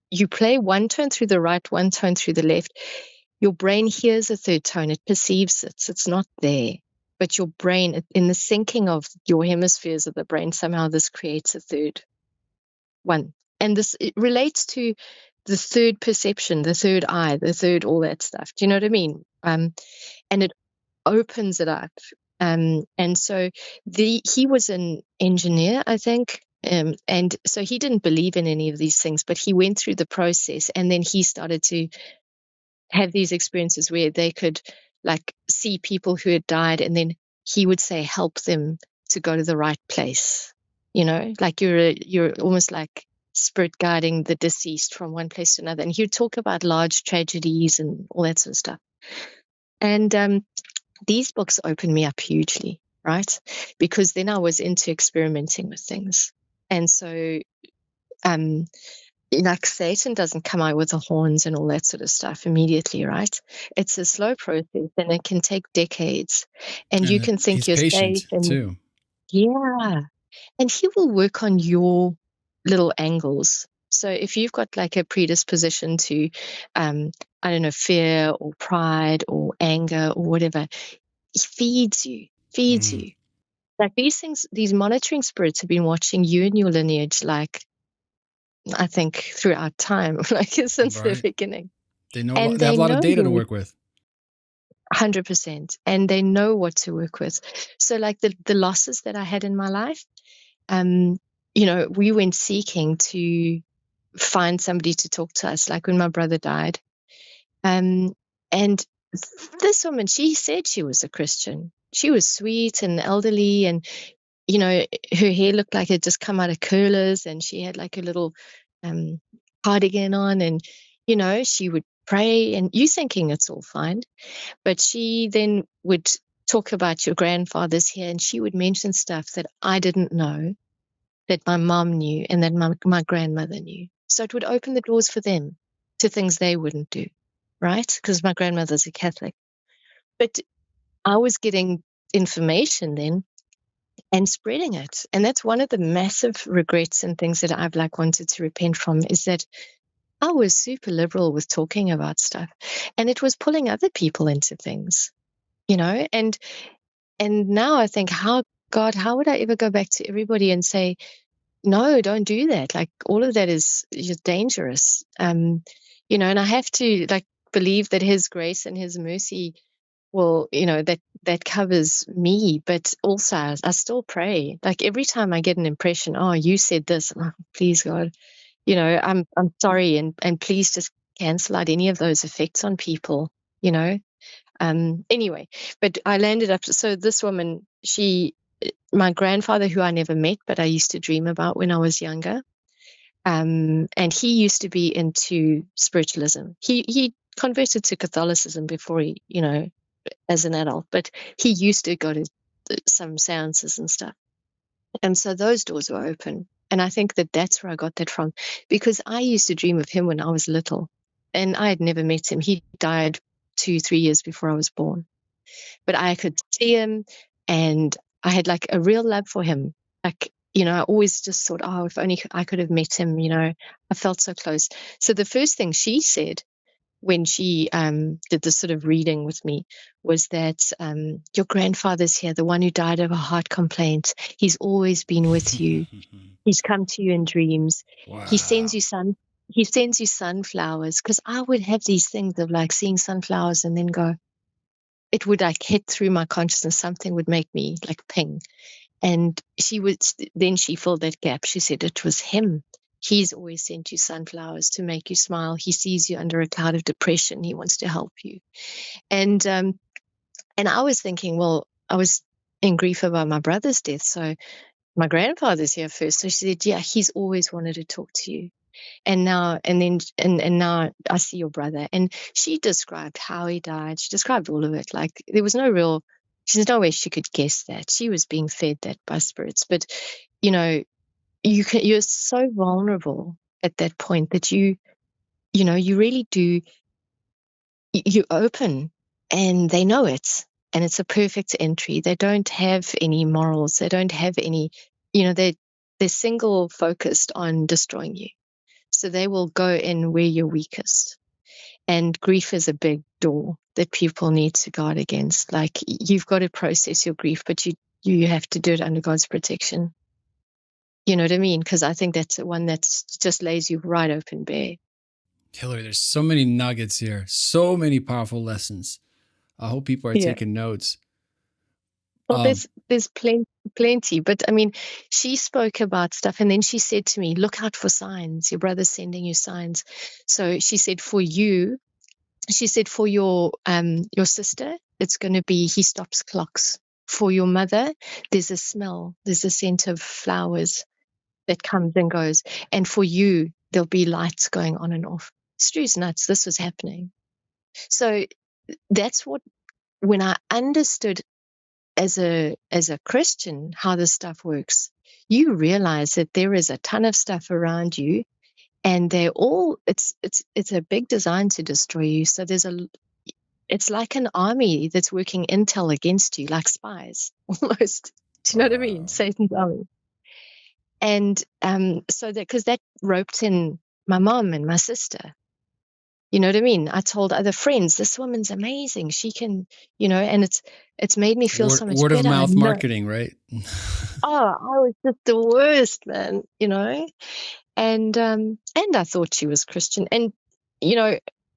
you play one tone through the right, one tone through the left, your brain hears a third tone, it perceives it, so it's not there. But your brain, in the syncing of your hemispheres of the brain, somehow this creates a third one. And it relates to the third perception, the third eye, the third all that stuff. Do you know what I mean? And it opens it up. And so he was an engineer, I think. And so he didn't believe in any of these things, but he went through the process, and then he started to have these experiences where they could like see people who had died, and then he would say, help them to go to the right place. Like you're almost like spirit guiding the deceased from one place to another. And he would talk about large tragedies and all that sort of stuff. And these books opened me up hugely, right? Because then I was into experimenting with things. And so like Satan doesn't come out with the horns and all that sort of stuff immediately, right? It's a slow process, and it can take decades. And you can think you're safe, and too. Yeah, and he will work on your little angles. So if you've got like a predisposition to, I don't know, fear or pride or anger or whatever, he feeds you. Like these things, these monitoring spirits have been watching you and your lineage, like I think throughout time, like since the beginning. They know, and they have a lot of data to work with. 100%. And they know what to work with. So like the losses that I had in my life, we went seeking to find somebody to talk to us, like when my brother died. And this woman, she said she was a Christian. She was sweet and elderly, and her hair looked like it just come out of curlers, and she had like a little cardigan on, and she would pray, and you thinking it's all fine, but she then would talk about your grandfather's hair, and she would mention stuff that I didn't know, that my mom knew, and that my grandmother knew. So it would open the doors for them to things they wouldn't do, right? Because my grandmother's a Catholic. But I was getting information then and spreading it. And that's one of the massive regrets and things that I've like wanted to repent from, is that I was super liberal with talking about stuff, and it was pulling other people into things, and now I think, God, how would I ever go back to everybody and say, no, don't do that? Like, all of that is just dangerous. And I have to believe that His grace and His mercy will, that covers me, but also I still pray. Like, every time I get an impression, oh, you said this, please, God, I'm sorry, and please just cancel out any of those effects on people, Anyway, but I landed up. So this woman, my grandfather, who I never met, but I used to dream about when I was younger, and he used to be into spiritualism. He converted to Catholicism before he, as an adult, but he used to go to some seances and stuff. And so those doors were open. And I think that that's where I got that from, because I used to dream of him when I was little, and I had never met him. He died 2-3 years before I was born, but I could see him, and I had a real love for him. I always just thought, oh, if only I could have met him, I felt so close. So the first thing she said when she did this sort of reading with me was that your grandfather's here, the one who died of a heart complaint. He's always been with you. He's come to you in dreams. Wow. He sends you sunflowers, because I would have these things of seeing sunflowers and then go, it would hit through my consciousness. Something would make me ping. And she filled that gap. She said it was him. He's always sent you sunflowers to make you smile. He sees you under a cloud of depression. He wants to help you. And I was thinking, well, I was in grief about my brother's death, so my grandfather's here first. So she said, yeah, he's always wanted to talk to you. And now I see your brother. And she described how he died. She described all of it. There was there's no way she could guess that. She was being fed that by spirits. But, you're so vulnerable at that point that you really do, you open, and they know it. And it's a perfect entry. They don't have any morals. They don't have any, they're single focused on destroying you. So they will go in where you're weakest. And grief is a big door that people need to guard against. You've got to process your grief, but you have to do it under God's protection. You know what I mean? Because I think that's the one that just lays you right open bare. Hilary, there's so many nuggets here, so many powerful lessons. I hope people are taking notes. Well, there's plenty, but I mean, she spoke about stuff, and then she said to me, look out for signs. Your brother's sending you signs. So she said, for your sister, it's going to be, he stops clocks. For your mother, there's a smell, there's a scent of flowers that comes and goes. And for you, there'll be lights going on and off. Stru's nuts, this was happening. So that's when I understood as a Christian how this stuff works, you realize that there is a ton of stuff around you, and they're all, it's a big design to destroy you. So it's like an army that's working intel against you, like spies almost. Do you know what I mean? Satan's army. And so that, because that roped in my mom and my sister. You know what I mean? I told other friends, this woman's amazing. She can, and it's made me feel so much better. Word of mouth marketing, right? Oh, I was just the worst, man, And I thought she was Christian. And,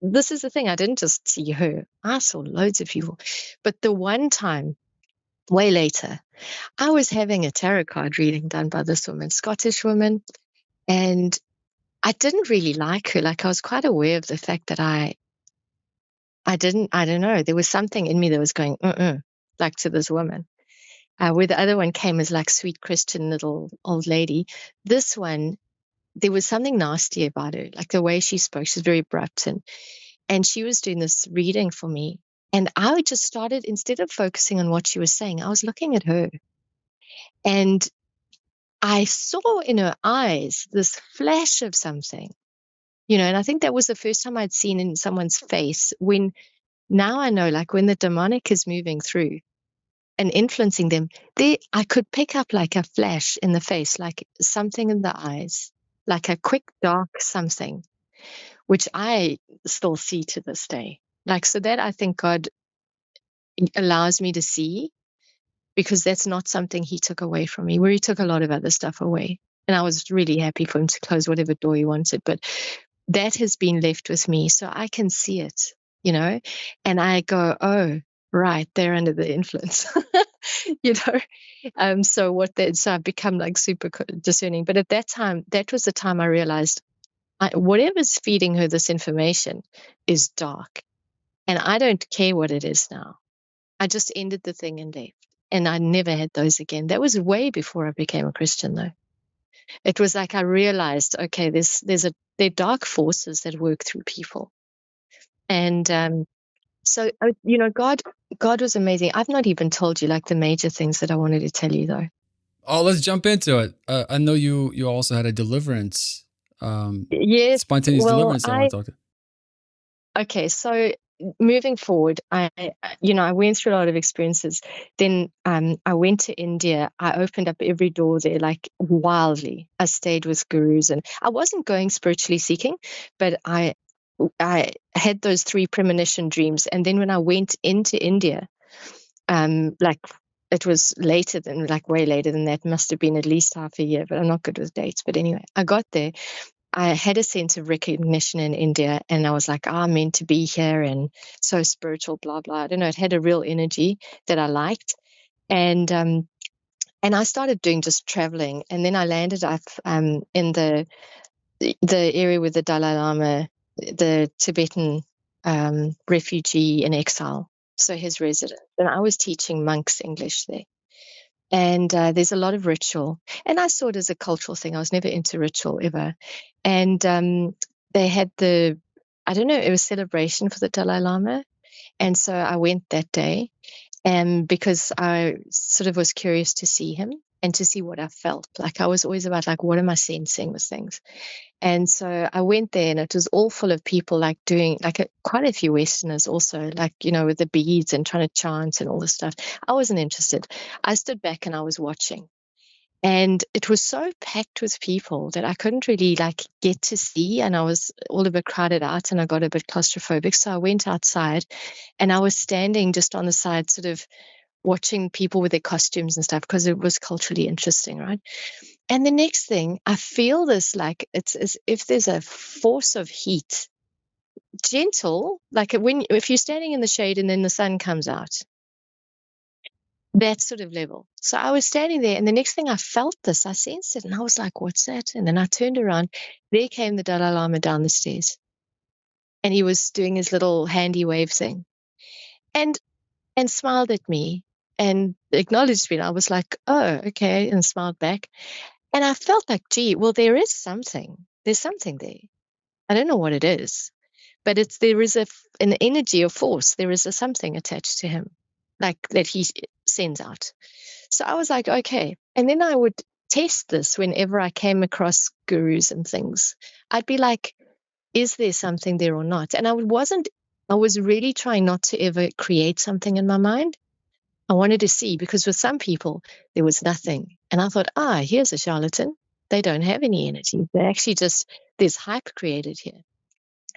this is the thing. I didn't just see her. I saw loads of people. But the one time, way later, I was having a tarot card reading done by this woman, Scottish woman, and I didn't really like her. I was quite aware of the fact that I don't know, there was something in me that was going, to this woman. Where the other one came as sweet Christian little old lady. This one, there was something nasty about her, the way she spoke. She's very abrupt, and she was doing this reading for me. And I just started, instead of focusing on what she was saying, I was looking at her. And I saw in her eyes this flash of something, and I think that was the first time I'd seen in someone's face, when now I know, when the demonic is moving through and influencing them, I could pick up a flash in the face, something in the eyes, a quick, dark something, which I still see to this day. Like, so that I think God allows me to see, because that's not something he took away from me, where he took a lot of other stuff away. And I was really happy for him to close whatever door he wanted. But that has been left with me. So I can see it, you know, and I go, oh, right, they're under the influence, you know. So I've become like super discerning. But at that time, that was the time I realized whatever's feeding her this information is dark. And I don't care what it is now. I just ended the thing and left. And I never had those again. That was way before I became a Christian, though. It was like I realized, okay, there are dark forces that work through people. And so, you know, God was amazing. I've not even told you like the major things that I wanted to tell you, though. Oh, let's jump into it. I know you also had a deliverance, Yes. spontaneous Well, deliverance. I want to talk to. Okay, so moving forward, I went through a lot of experiences. Then I went to India. I opened up every door there, like wildly. I stayed with gurus, and I wasn't going spiritually seeking, but I had those 3 premonition dreams. And then when I went into India, like it was later than, like way later than that, must have been at least half a year, but I'm not good with dates. But anyway, I got there. I had a sense of recognition in India, and I was like, I'm meant to be here, and so spiritual, blah, blah. I don't know. It had a real energy that I liked. And I started doing just traveling. And then I landed up in the area with the Dalai Lama, the Tibetan refugee in exile, so his residence. And I was teaching monks English there. And there's a lot of ritual. And I saw it as a cultural thing. I was never into ritual ever. And they had I don't know, it was celebration for the Dalai Lama. And so I went that day because I sort of was curious to see him and to see what I felt. Like I was always about like, what am I sensing with things? And so I went there, and it was all full of people like doing like quite a few Westerners also, like, you know, with the beads and trying to chant and all this stuff. I wasn't interested. I stood back and I was watching. And it was so packed with people that I couldn't really like get to see. And I was all a bit crowded out, and I got a bit claustrophobic. So I went outside, and I was standing just on the side, sort of watching people with their costumes and stuff, because it was culturally interesting, right? And the next thing, I feel this, like it's as if there's a force of heat, gentle, like if you're standing in the shade and then the sun comes out, that sort of level. So I was standing there, and the next thing I felt this, I sensed it, and I was like, what's that? And then I turned around. There came the Dalai Lama down the stairs, and he was doing his little handy wave thing, and smiled at me and acknowledged me. And I was like, oh, okay, and smiled back. And I felt like, gee, well, there's something there. I don't know what it is, but there is an energy or force. There is something attached to him, like that he sends out. So I was like, okay. And then I would test this whenever I came across gurus and things. I'd be like, is there something there or not? And I was really trying not to ever create something in my mind. I wanted to see, because with some people, there was nothing. And I thought, here's a charlatan. They don't have any energy. They actually there's hype created here.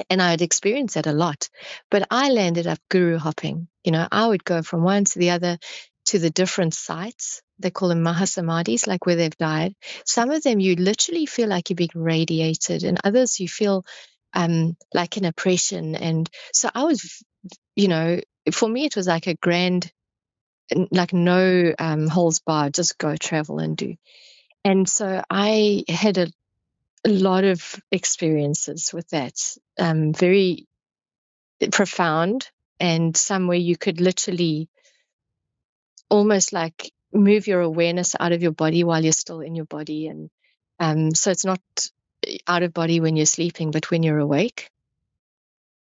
And I had experienced that a lot. But I landed up guru hopping. You know, I would go from one to the other to the different sites. They call them mahasamadhis, like where they've died. Some of them you literally feel like you're being radiated, and others you feel like an oppression. And so I was, you know, for me, it was like a grand, like no holds barred, just go travel and do. And so I had a lot of experiences with that, very profound, and somewhere you could literally almost like move your awareness out of your body while you're still in your body. And so it's not out of body when you're sleeping, but when you're awake,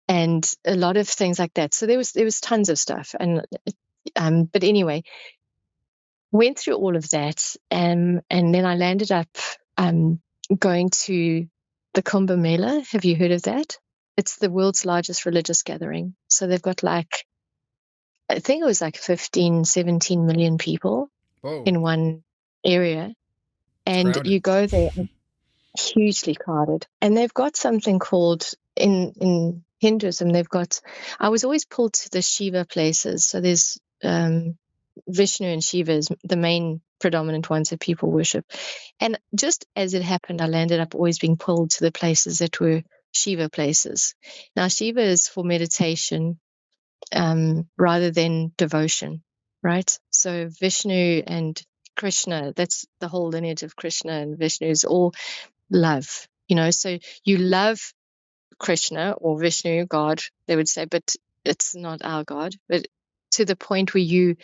and a lot of things like that. So there was tons of stuff. And but anyway, went through all of that, and then I landed up going to the Kumbh Mela. Have you heard of that? It's the world's largest religious gathering. So they've got like, I think it was like 15, 17 million people in one area. And Crowded. you go there, hugely crowded. And they've got something called in Hinduism, they've got, I was always pulled to the Shiva places. So there's Vishnu and Shiva is the main predominant ones that people worship. And just as it happened, I landed up always being pulled to the places that were Shiva places. Now, Shiva is for meditation rather than devotion, right? So Vishnu and Krishna, that's the whole lineage of Krishna and Vishnu is all love, so you love Krishna or Vishnu, God, they would say, but it's not our God, but to the point where you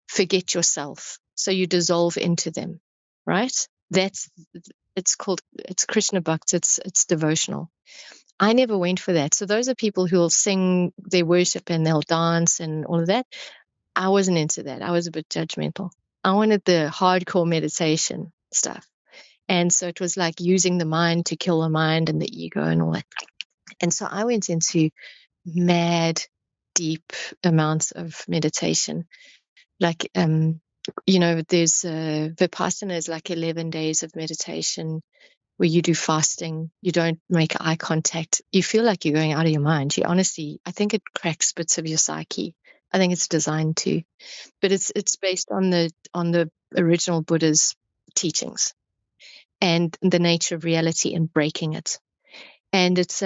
forget yourself. So you dissolve into them, right? It's Krishna Bhakti, it's devotional. I never went for that. So those are people who will sing their worship and they'll dance and all of that. I wasn't into that. I was a bit judgmental. I wanted the hardcore meditation stuff. And so it was like using the mind to kill the mind and the ego and all that. And so I went into mad, deep amounts of meditation. Like, there's Vipassana is like 11 days of meditation where you do fasting. You don't make eye contact. You feel like you're going out of your mind. You honestly, I think it cracks bits of your psyche. I think it's designed to, but it's based on the original Buddha's teachings and the nature of reality and breaking it. And it's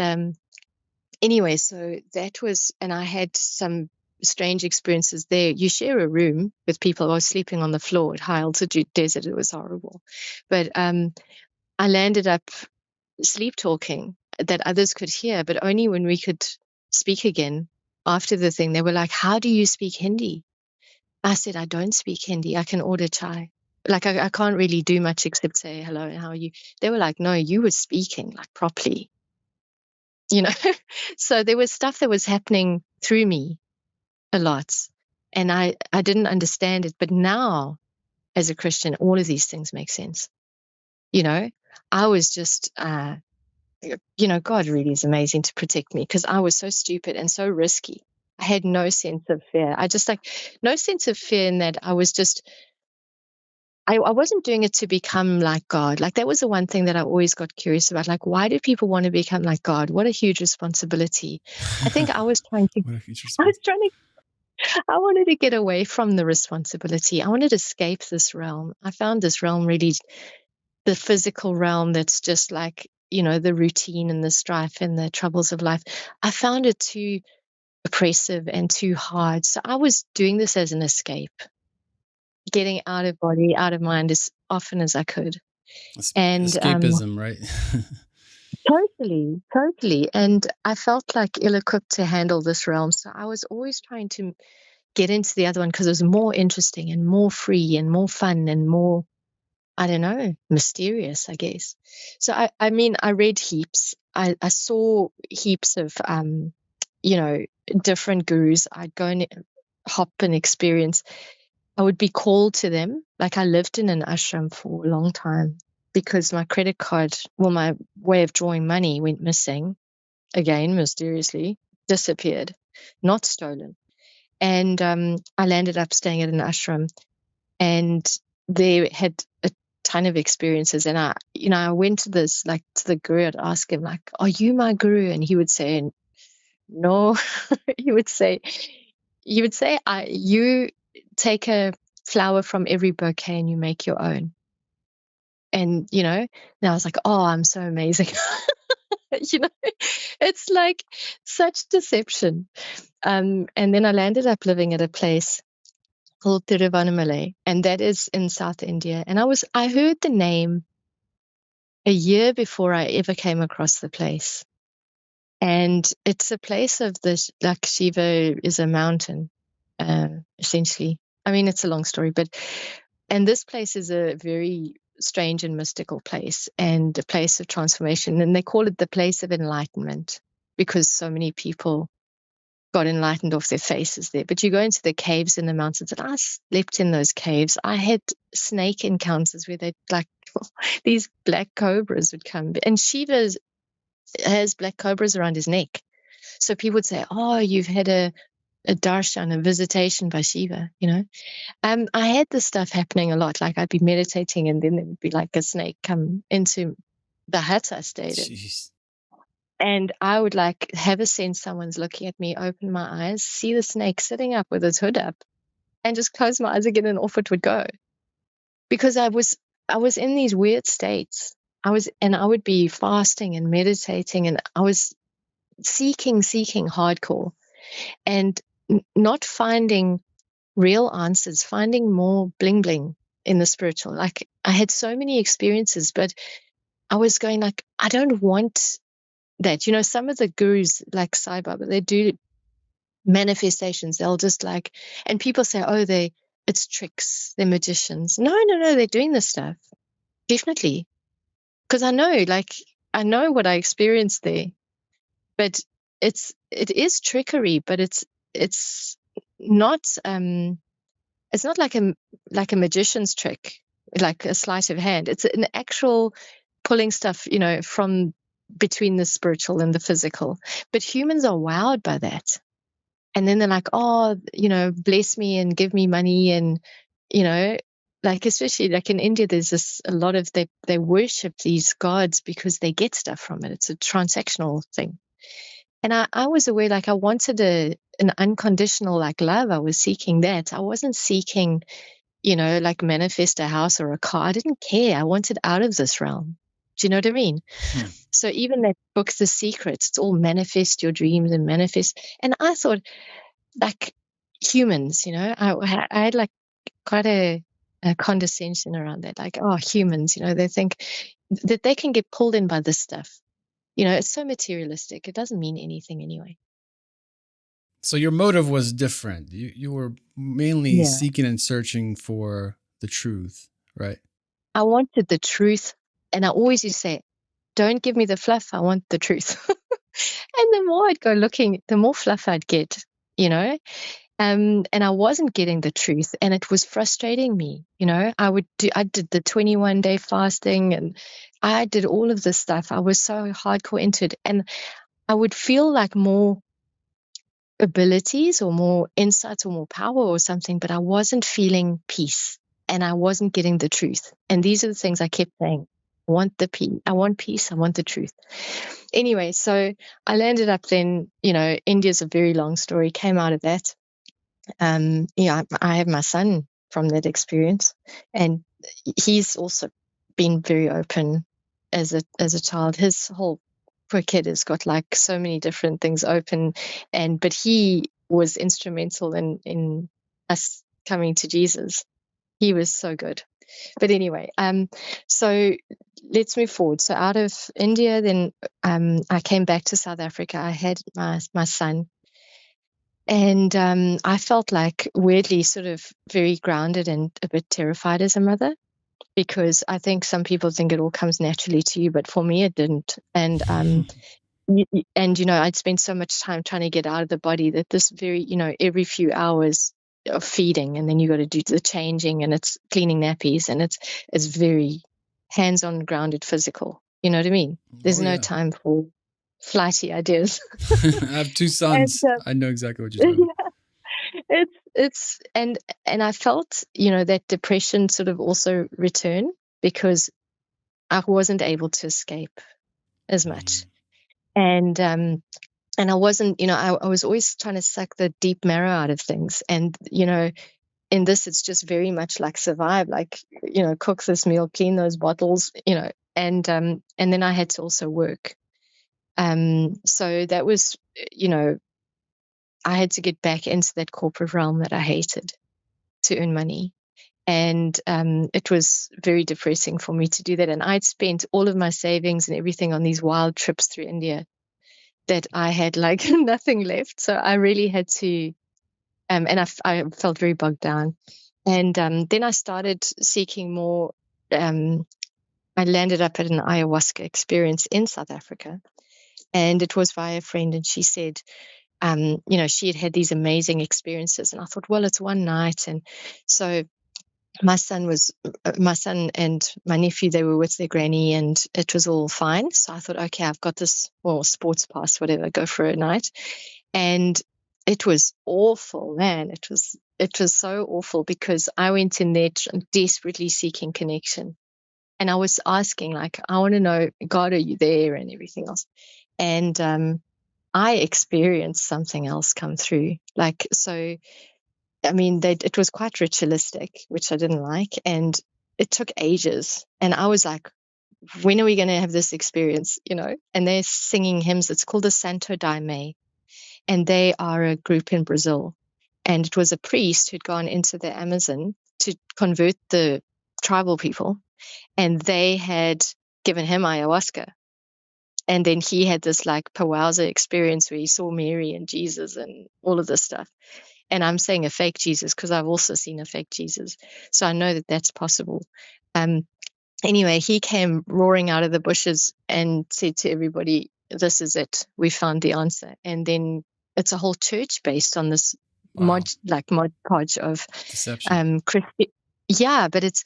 anyway, so that was, and I had some strange experiences there. You share a room with people. I was sleeping on the floor at high altitude desert. It was horrible. But I landed up sleep talking that others could hear, but only when we could speak again after the thing. They were like, how do you speak Hindi? I said, I don't speak Hindi. I can order chai. Like, I can't really do much except say hello and how are you. They were like, no, you were speaking like properly. So there was stuff that was happening through me a lot, and I didn't understand it. But now, as a Christian, all of these things make sense. I was just, God really is amazing to protect me because I was so stupid and so risky. I had no sense of fear. No sense of fear in that I was just, I wasn't doing it to become like God. Like, that was the one thing that I always got curious about. Like, why do people want to become like God? What a huge responsibility. I think I was trying to, I wanted to get away from the responsibility. I wanted to escape this realm. I found this realm really, the physical realm that's just like, the routine and the strife and the troubles of life. I found it too oppressive and too hard. So I was doing this as an escape, getting out of body, out of mind as often as I could. And escapism, right? Totally. And I felt like ill-equipped to handle this realm. So I was always trying to get into the other one because it was more interesting and more free and more fun and more, I don't know, mysterious, I guess. So I mean, I read heaps. I saw heaps of, different gurus. I'd go and hop and experience. I would be called to them. Like, I lived in an ashram for a long time because my credit card, my way of drawing money went missing again, mysteriously, disappeared, not stolen. And I landed up staying at an ashram, and they had a ton of experiences. And I went to this, like, to the guru. I'd ask him, like, are you my guru? And he would say, no. he would say, you take a flower from every bouquet and you make your own. And, and I was like, oh, I'm so amazing. It's like such deception. And then I landed up living at a place called Tiruvannamalai, and that is in South India. And I heard the name a year before I ever came across the place. And it's a place of this, like, Shiva is a mountain, essentially. I mean, it's a long story, and this place is a very strange and mystical place and a place of transformation. And they call it the place of enlightenment because so many people got enlightened off their faces there. But you go into the caves in the mountains, and I slept in those caves. I had snake encounters where they, like, these black cobras would come. And Shiva has black cobras around his neck. So people would say, oh, you've had a darshan, a visitation by Shiva, I had this stuff happening a lot. Like, I'd be meditating and then there would be like a snake come into the hut I stayed in. And I would like have a sense someone's looking at me, open my eyes, see the snake sitting up with its hood up, and just close my eyes again, and off it would go. Because I was in these weird states. I would be fasting and meditating, and I was seeking hardcore, and not finding real answers, finding more bling bling in the spiritual. Like, I had so many experiences, but I was going like, I don't want that. You know, some of the gurus like Sai Baba, they do manifestations. They'll just like, and people say, oh, it's tricks, they're magicians. No, they're doing this stuff. Definitely. Because I know what I experienced there. But it is trickery, but it's not it's not like a magician's trick, like a sleight of hand. It's an actual pulling stuff, you know, from between the spiritual and the physical. But humans are wowed by that. And then they're like, oh, you know, bless me and give me money. And, you know, like, especially like in India, there's a lot of, they worship these gods because they get stuff from it. It's a transactional thing. And I was aware, like, I wanted an unconditional, like, love. I was seeking that. I wasn't seeking, you know, like, manifest a house or a car. I didn't care. I wanted out of this realm. Do you know what I mean? So even that book, The Secret, it's all manifest your dreams and manifest. And I thought, like, humans, you know, I had like quite a condescension around that. Like, oh, humans, you know, they think that they can get pulled in by this stuff. You know, it's so materialistic. It doesn't mean anything anyway. So your motive was different. You were mainly seeking and searching for the truth, right? I wanted the truth. And I always used to say, don't give me the fluff. I want the truth. And the more I'd go looking, the more fluff I'd get, you know? And I wasn't getting the truth, and it was frustrating me. You know, I did the 21-day fasting, and I did all of this stuff. I was so hardcore into it, and I would feel like more abilities or more insights or more power or something, but I wasn't feeling peace, and I wasn't getting the truth. And these are the things I kept saying. I want the peace. I want peace. I want the truth. Anyway, so I landed up then, you know, India's a very long story, came out of that. Yeah, I have my son from that experience, and he's also been very open as a child. His whole poor kid has got like so many different things open, but he was instrumental in us coming to Jesus. He was so good. But anyway, so let's move forward. So out of India, then I came back to South Africa. I had my son. And I felt like weirdly sort of very grounded and a bit terrified as a mother, because I think some people think it all comes naturally to you, but for me it didn't. And you know, I'd spent so much time trying to get out of the body that this very, you know, every few hours of feeding, and then you got to do the changing, and it's cleaning nappies, and it's very hands-on, grounded, physical. You know what I mean? There's no time for flighty ideas. I have two sons. And, I know exactly what you're talking about. It's and I felt, you know, that depression sort of also return because I wasn't able to escape as much. And I wasn't, you know, I was always trying to suck the deep marrow out of things. And, you know, in this, it's just very much like survive, like, you know, cook this meal, clean those bottles, you know, and then I had to also work. So that was, you know, I had to get back into that corporate realm that I hated to earn money. And it was very depressing for me to do that. And I'd spent all of my savings and everything on these wild trips through India that I had like nothing left. So I really had to, and I felt very bogged down. And then I started seeking more. I landed up at an ayahuasca experience in South Africa. And it was via a friend. And she said, you know, she had these amazing experiences. And I thought, well, it's one night. And so my son and my nephew, they were with their granny, and it was all fine. So I thought, okay, I've got this, well, sports pass, whatever, go for a night. And it was awful, man. It was so awful, because I went in there desperately seeking connection. And I was asking, like, I want to know, God, are you there, and everything else. And I experienced something else come through. Like, so, I mean, it was quite ritualistic, which I didn't like. And it took ages. And I was like, when are we going to have this experience? And they're singing hymns. It's called the Santo Daime. And they are a group in Brazil. And it was a priest who'd gone into the Amazon to convert the tribal people. And they had given him ayahuasca. And then he had this like Powowza experience where he saw Mary and Jesus and all of this stuff. And I'm saying a fake Jesus because I've also seen a fake Jesus. So I know that that's possible. Anyway, he came roaring out of the bushes and said to everybody, "This is it. We found the answer." And then it's a whole church based on this mod podge of deception. Yeah, but it's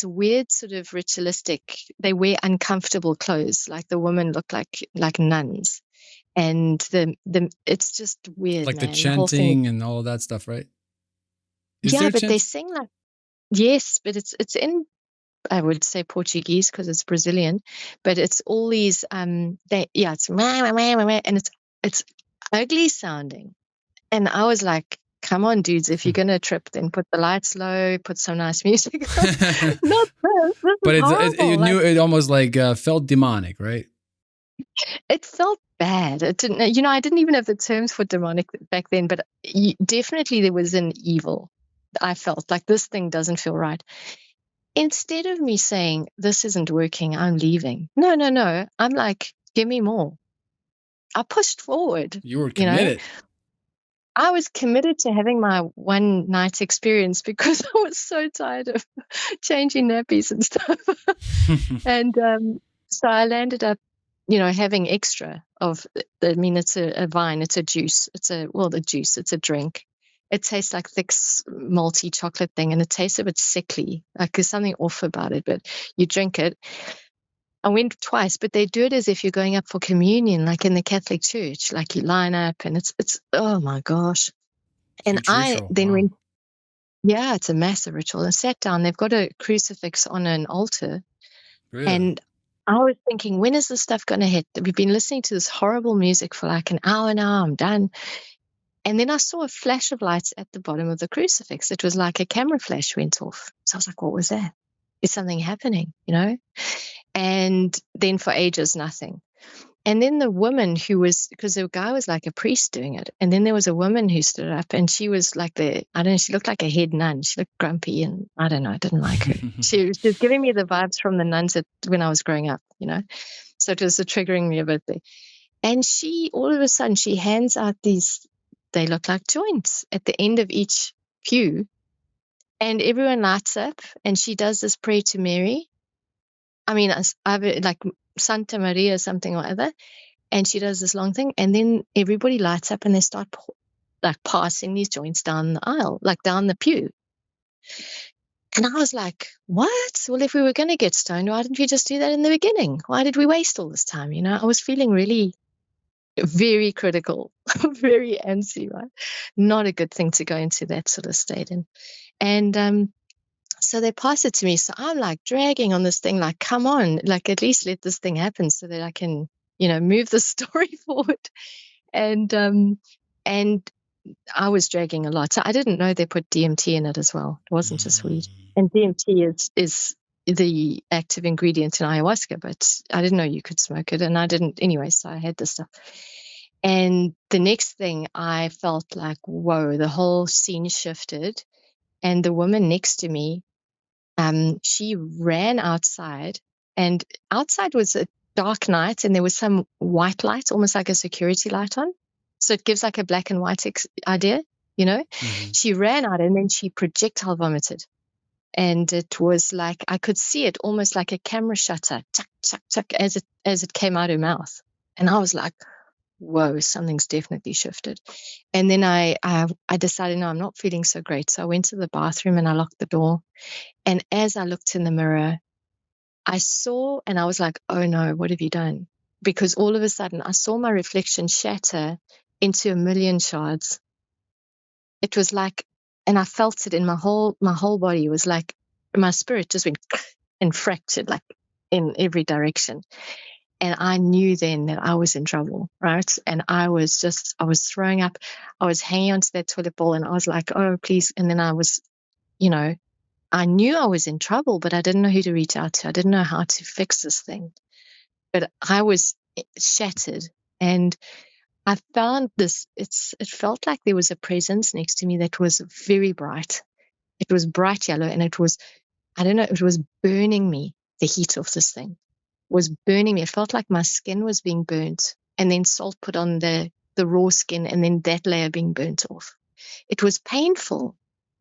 weird, sort of ritualistic. They wear uncomfortable clothes, like the women look like nuns, and the it's just weird, Like the man. The whole thing. chanting and all of that stuff, right? Is Yeah, there but they chant? sing like, yes, but it's in, I would say, Portuguese because it's Brazilian, but it's all these it's and it's ugly sounding. And I was like, come on, dudes, if you're gonna trip, then put the lights low, put some nice music on. Not this. This But is you horrible. knew it almost like felt demonic, right? It felt bad. It didn't, I didn't even have the terms for demonic back then, but definitely there was an evil. I felt like this thing doesn't feel right. Instead of me saying, this isn't working, I'm leaving. No. I'm like, give me more. I pushed forward. You were committed. I was committed to having my one night experience because I was so tired of changing nappies and stuff. And so I landed up, having extra of, I mean, it's a vine, it's a juice. The juice, it's a drink. It tastes like thick, malty chocolate thing, and it tastes a bit sickly. Like there's something off about it, but you drink it. I went twice, but they do it as if you're going up for communion, like in the Catholic Church. Like you line up, and it's oh my gosh. And Huge I ritual. then Wow. went, yeah, it's a massive ritual. And sat down. They've got a crucifix on an altar, Really? and I was thinking, when is this stuff going to hit? We've been listening to this horrible music for like an hour now. I'm done. And then I saw a flash of lights at the bottom of the crucifix. It was like a camera flash went off. So I was like, what was that? Is something happening, And then for ages, nothing. And then the woman who was, because the guy was like a priest doing it. And then there was a woman who stood up, and she was like she looked like a head nun. She looked grumpy, and I don't know, I didn't like her. She was giving me the vibes from the nuns when I was growing up, So it was triggering me a bit there. And she, all of a sudden, she hands out these, they look like joints at the end of each pew. And everyone lights up, and she does this prayer to Mary. I mean, like Santa Maria something or other. And she does this long thing, and then everybody lights up and they start like passing these joints down the aisle, like down the pew. And I was like, what? Well, if we were going to get stoned, why didn't we just do that in the beginning? Why did we waste all this time? I was feeling really very critical, very antsy, right? Not a good thing to go into that sort of state in. And so they pass it to me. So I'm like dragging on this thing, like, come on, like at least let this thing happen so that I can, move the story forward. And I was dragging a lot. So I didn't know they put DMT in it as well. It wasn't just weed. And DMT is the active ingredient in ayahuasca, but I didn't know you could smoke it. And I didn't anyway, so I had this stuff. And the next thing I felt like, whoa, the whole scene shifted. And the woman next to me, she ran outside, and outside was a dark night, and there was some white light, almost like a security light on. So it gives like a black and white idea, She ran out, and then she projectile vomited. And it was like, I could see it almost like a camera shutter, chuck, chuck, chuck, as it came out her mouth. And I was like, whoa, something's definitely shifted. And then I decided, no, I'm not feeling so great. So I went to the bathroom and I locked the door. And as I looked in the mirror, I saw, and I was like, oh no, what have you done? Because all of a sudden I saw my reflection shatter into a million shards. It was like, and I felt it in my whole body. It was like my spirit just went and fractured like in every direction. And I knew then that I was in trouble, right? And I was throwing up. I was hanging onto that toilet bowl and I was like, oh, please. And then I was, I knew I was in trouble, but I didn't know who to reach out to. I didn't know how to fix this thing. But I was shattered. And I found this, it felt like there was a presence next to me that was very bright. It was bright yellow and it was, I don't know, it was burning me. The heat of this thing was burning me. It felt like my skin was being burnt and then salt put on the raw skin and then that layer being burnt off. It was painful.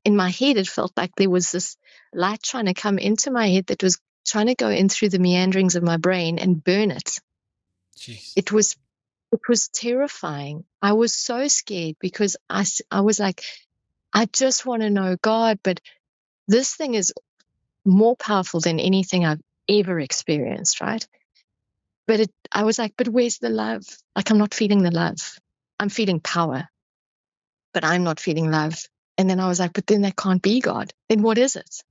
In my head, it felt like there was this light trying to come into my head that was trying to go in through the meanderings of my brain and burn it. Jeez. It was terrifying. I was so scared because I was like, I just want to know God, but this thing is more powerful than anything I've ever experienced, right? But I was like, but where's the love? Like, I'm not feeling the love. I'm feeling power, but I'm not feeling love. And then I was like, but then that can't be God. Then what is it?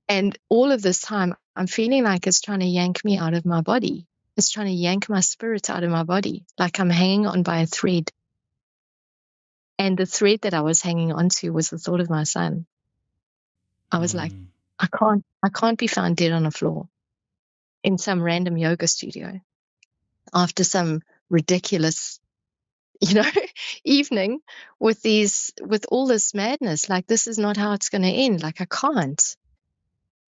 And all of this time, I'm feeling like it's trying to yank me out of my body. It's trying to yank my spirit out of my body, like I'm hanging on by a thread. And the thread that I was hanging onto was the thought of my son. I was like, I can't be found dead on the floor in some random yoga studio after some ridiculous, evening with all this madness. Like, this is not how it's going to end. Like, I can't.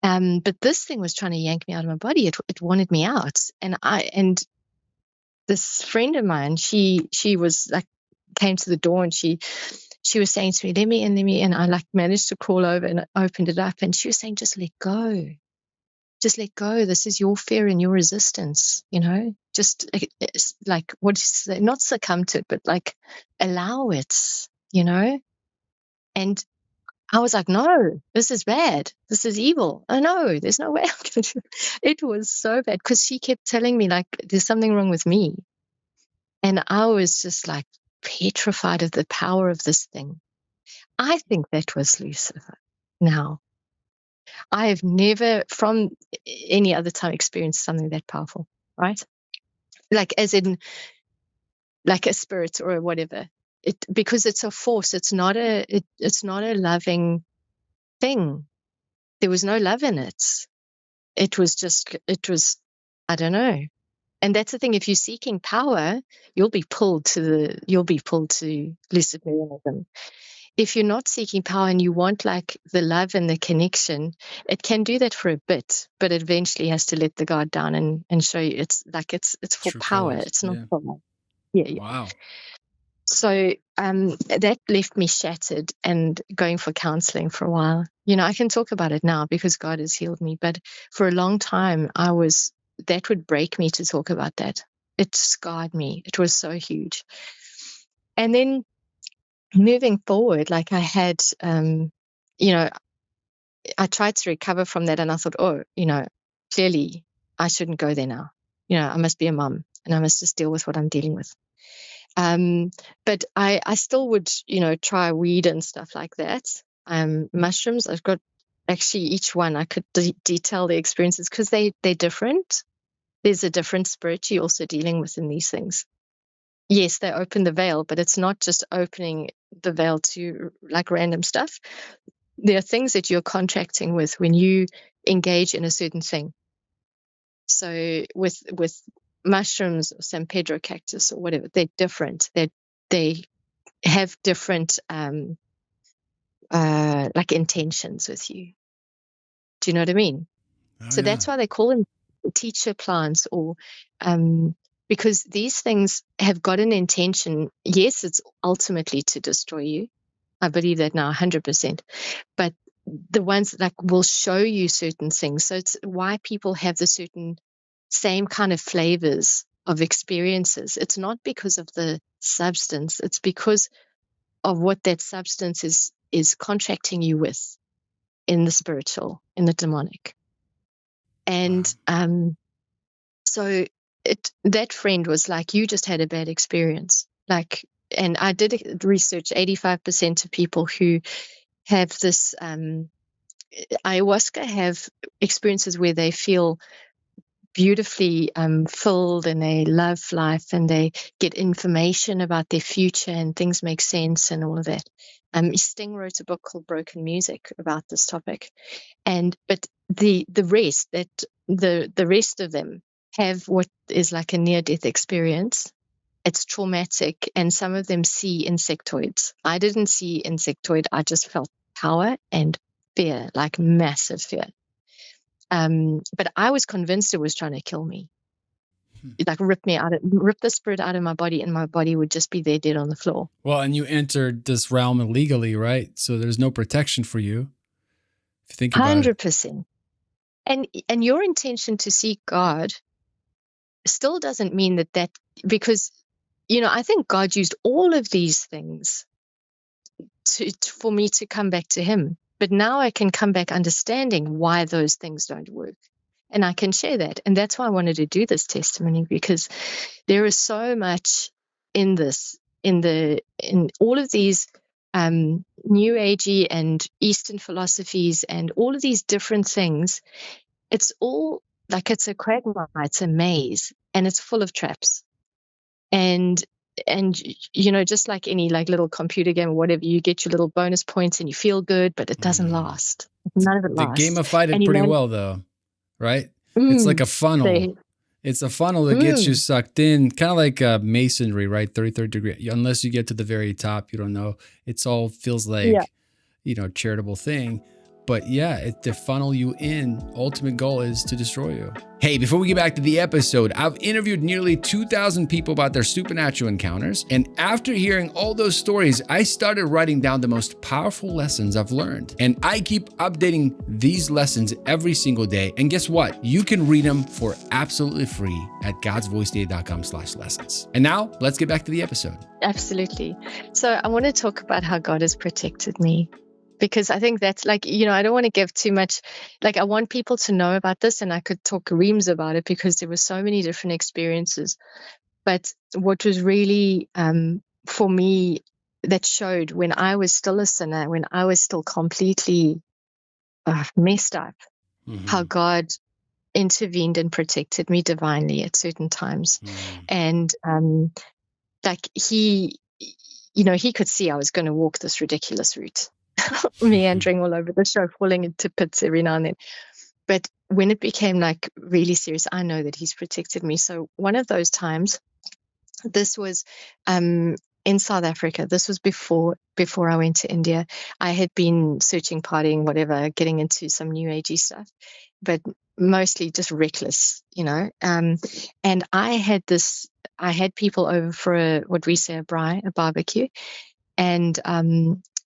But this thing was trying to yank me out of my body. It wanted me out. And this friend of mine, she was like, came to the door and she was saying to me, let me in. I like managed to crawl over and opened it up. And she was saying, just let go. Just let go. This is your fear and your resistance, just like, what do you say? Not succumb to it, but like allow it, and I was like, no, this is bad. This is evil. Oh no, there's no way I'm going to. It was so bad because she kept telling me like, there's something wrong with me. And I was just like petrified of the power of this thing. I think that was Lucifer. Now, I have never from any other time experienced something that powerful, right? Like as in like a spirit or whatever. Because it's a force. It's not a loving thing. There was no love in it. It was, I don't know. And that's the thing. If you're seeking power, you'll be pulled to Luciferianism. If you're not seeking power and you want like the love and the connection, it can do that for a bit, but it eventually has to let the guard down and show you it's for True power. colors. It's not for love. Yeah. Wow. So that left me shattered and going for counseling for a while. I can talk about it now because God has healed me, but for a long time that would break me to talk about that. It scarred me. It was so huge. And then moving forward, like I had, I tried to recover from that and I thought, clearly I shouldn't go there now. I must be a mom and I must just deal with what I'm dealing with. But I still would, try weed and stuff like that. Mushrooms, I've got actually each one I could detail the experiences because they're different. There's a different spirit you're also dealing with in these things. Yes, they open the veil, but it's not just opening the veil to like random stuff. There are things that you're contracting with when you engage in a certain thing. So with mushrooms or San Pedro cactus or whatever, they're different. They have different like intentions with you. Do you know what I mean? So that's why they call them teacher plants or because these things have got an intention. Yes, it's ultimately to destroy you. I believe that now 100%. But the ones that like will show you certain things. So it's why people have the certain same kind of flavors of experiences. It's not because of the substance. It's because of what that substance is contracting you with in the spiritual, in the demonic. And so that friend was like, you just had a bad experience. Like, and I did research 85% of people who have this ayahuasca have experiences where they feel beautifully filled, and they love life, and they get information about their future, and things make sense and all of that. Sting wrote a book called Broken Music about this topic. But the rest, that the rest of them have what is like a near-death experience. It's traumatic, and some of them see insectoids. I didn't see insectoid. I just felt power and fear, like massive fear. But I was convinced it was trying to kill me, like rip the spirit out of my body, and my body would just be there dead on the floor. Well, and you entered this realm illegally, right? So there's no protection for you. If you think about 100%. And your intention to seek God still doesn't mean that because, I think God used all of these things for me to come back to him. But now I can come back understanding why those things don't work. And I can share that. And that's why I wanted to do this testimony, because there is so much in this, in all of these New Agey and Eastern philosophies and all of these different things. It's all like it's a quagmire, it's a maze, and it's full of traps. And just like any like little computer game or whatever, you get your little bonus points and you feel good, but it doesn't last. None of it lasts. They gamified it pretty well, though, right? It's like a funnel. It's a funnel that gets you sucked in, kind of like masonry, right? 33rd degree. Unless you get to the very top, you don't know. It's all feels like, charitable thing. But yeah, to funnel you in, ultimate goal is to destroy you. Hey, before we get back to the episode, I've interviewed nearly 2,000 people about their supernatural encounters. And after hearing all those stories, I started writing down the most powerful lessons I've learned. And I keep updating these lessons every single day. And guess what? You can read them for absolutely free at godsvoiceday.com/lessons. And now let's get back to the episode. Absolutely. So I want to talk about how God has protected me. Because I think that's like, I don't want to give too much, like I want people to know about this, and I could talk reams about it because there were so many different experiences. But what was really, for me, that showed when I was still a sinner, when I was still completely messed up, how God intervened and protected me divinely at certain times. And like he could see I was going to walk this ridiculous route. Meandering all over the show, falling into pits every now and then. But when it became like really serious, I know that he's protected me. So one of those times, this was in South Africa. This was before I went to India. I had been searching, partying, whatever, getting into some new agey stuff, but mostly just reckless, and I had people over for what we say a braai, a barbecue, and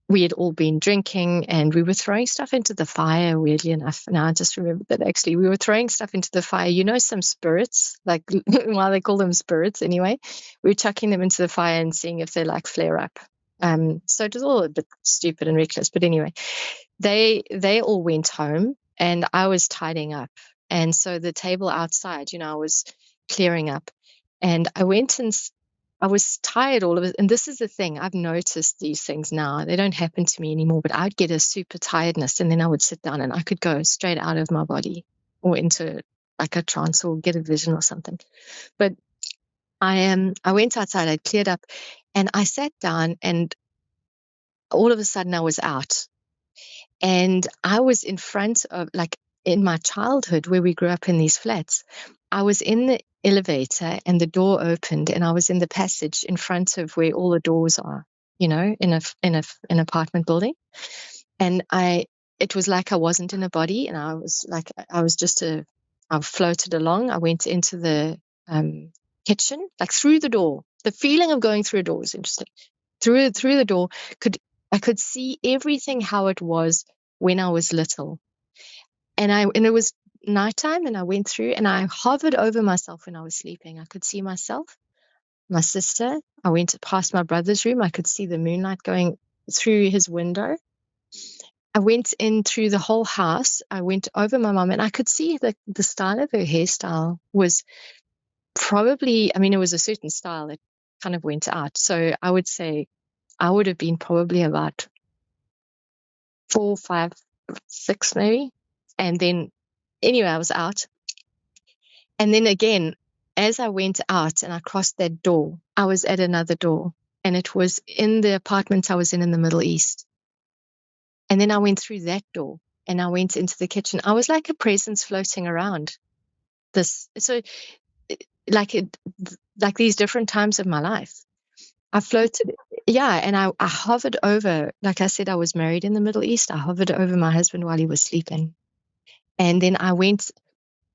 we had all been drinking, and we were throwing stuff into the fire, weirdly enough. Now I just remember that actually we were throwing stuff into the fire. Some spirits, like why they call them spirits anyway. We were chucking them into the fire and seeing if they like flare up. So it was all a bit stupid and reckless. But anyway, they all went home, and I was tidying up. And so the table outside, I was clearing up, and I went and I was tired all of it. And this is the thing, I've noticed these things now. They don't happen to me anymore, but I'd get a super tiredness, and then I would sit down and I could go straight out of my body or into like a trance or get a vision or something. But I went outside, I'd cleared up, and I sat down, and all of a sudden I was out. And I was in front of, like in my childhood where we grew up in these flats, I was in the elevator and the door opened, and I was in the passage in front of where all the doors are, in an apartment building. And it was like I wasn't in a body, and I floated along. I went into the kitchen, like through the door. The feeling of going through a door was interesting. Through the door, I could see everything how it was when I was little. And it was nighttime, and I went through, and I hovered over myself when I was sleeping. I could see myself, my sister. I went past my brother's room. I could see the moonlight going through his window. I went in through the whole house. I went over my mom, and I could see the style of her hairstyle was probably, it was a certain style that kind of went out. So I would say I would have been probably about 4, 5, 6 maybe. And then anyway, I was out, And then again, as I went out and I crossed that door, I was at another door, and it was in the apartment I was in the Middle East. And then I went through that door and I went into the kitchen. I was like a presence floating around this. So like these different times of my life, I floated. Yeah. And I hovered over, like I said, I was married in the Middle East. I hovered over my husband while he was sleeping. And then I went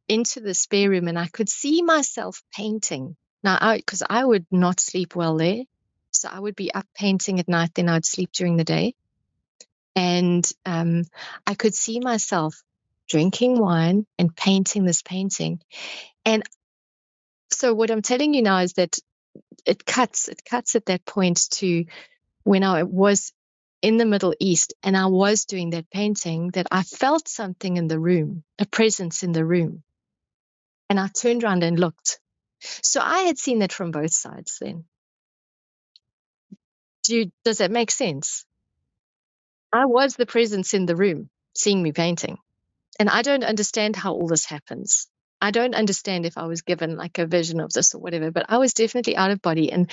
into the spare room and I could see myself painting. Now, because I would not sleep well there. So I would be up painting at night, then I'd sleep during the day. And I could see myself drinking wine and painting this painting. And so what I'm telling you now is that it cuts at that point to when I was in the Middle East and I was doing that painting, that I felt something in the room, a presence in the room. And I turned around and looked. So I had seen that from both sides then. Does that make sense? I was the presence in the room seeing me painting. And I don't understand how all this happens. I don't understand if I was given like a vision of this or whatever, but I was definitely out of body and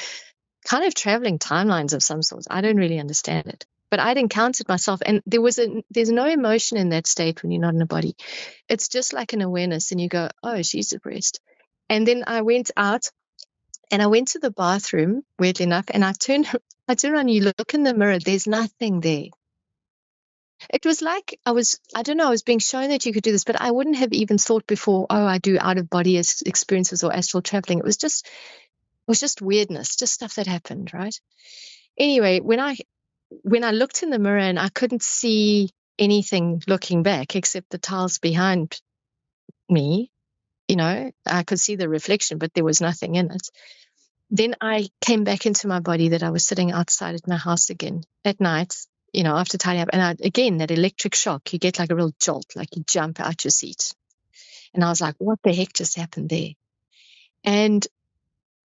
kind of traveling timelines of some sort. I don't really understand it. But I'd encountered myself, and there's no emotion in that state when you're not in a body. It's just like an awareness, and you go, oh, she's depressed. And then I went out and I went to the bathroom, weirdly enough, and I turned around, you look in the mirror, there's nothing there. It was like I was being shown that you could do this, but I wouldn't have even thought before, oh, I do out of body experiences or astral traveling. It was just weirdness, just stuff that happened, right? Anyway, when I looked in the mirror and I couldn't see anything looking back except the tiles behind me, I could see the reflection, but there was nothing in it. Then I came back into my body, that I was sitting outside at my house again at night, after tidying up. And again, that electric shock, you get like a real jolt, like you jump out your seat. And I was like, what the heck just happened there? And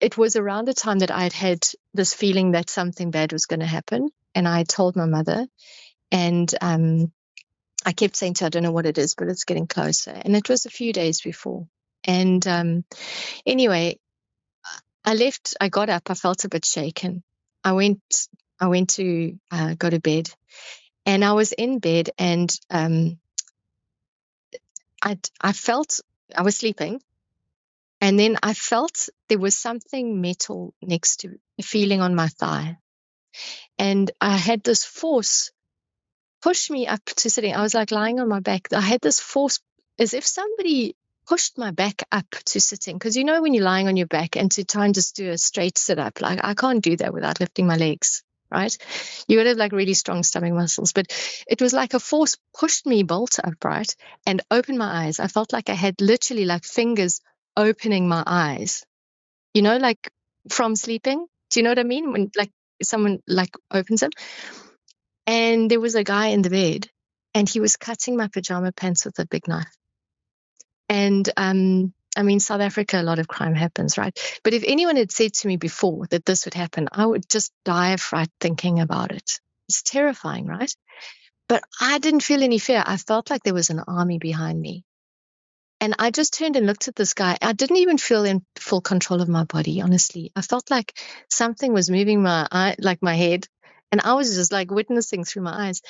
it was around the time that I had this feeling that something bad was going to happen. And I told my mother, and I kept saying to her, I don't know what it is, but it's getting closer. And it was a few days before. And anyway, I left, I got up, I felt a bit shaken. I went to go to bed, and I was in bed, and I felt I was sleeping, and then I felt there was something metal next to, feeling on my thigh, and I had this force push me up to sitting. I was like lying on my back. I had this force as if somebody pushed my back up to sitting, because when you're lying on your back and to try and just do a straight sit up, like I can't do that without lifting my legs, right? You would have like really strong stomach muscles, but it was like a force pushed me bolt upright and opened my eyes. I felt like I had literally like fingers opening my eyes, like from sleeping. Do you know what I mean? When like someone like opens them. And there was a guy in the bed, and he was cutting my pajama pants with a big knife. And South Africa, a lot of crime happens, right? But if anyone had said to me before that this would happen, I would just die of fright thinking about it. It's terrifying, right? But I didn't feel any fear. I felt like there was an army behind me. And I just turned and looked at this guy. I didn't even feel in full control of my body, honestly. I felt like something was moving my eye, like my head. And I was just like witnessing through my eyes.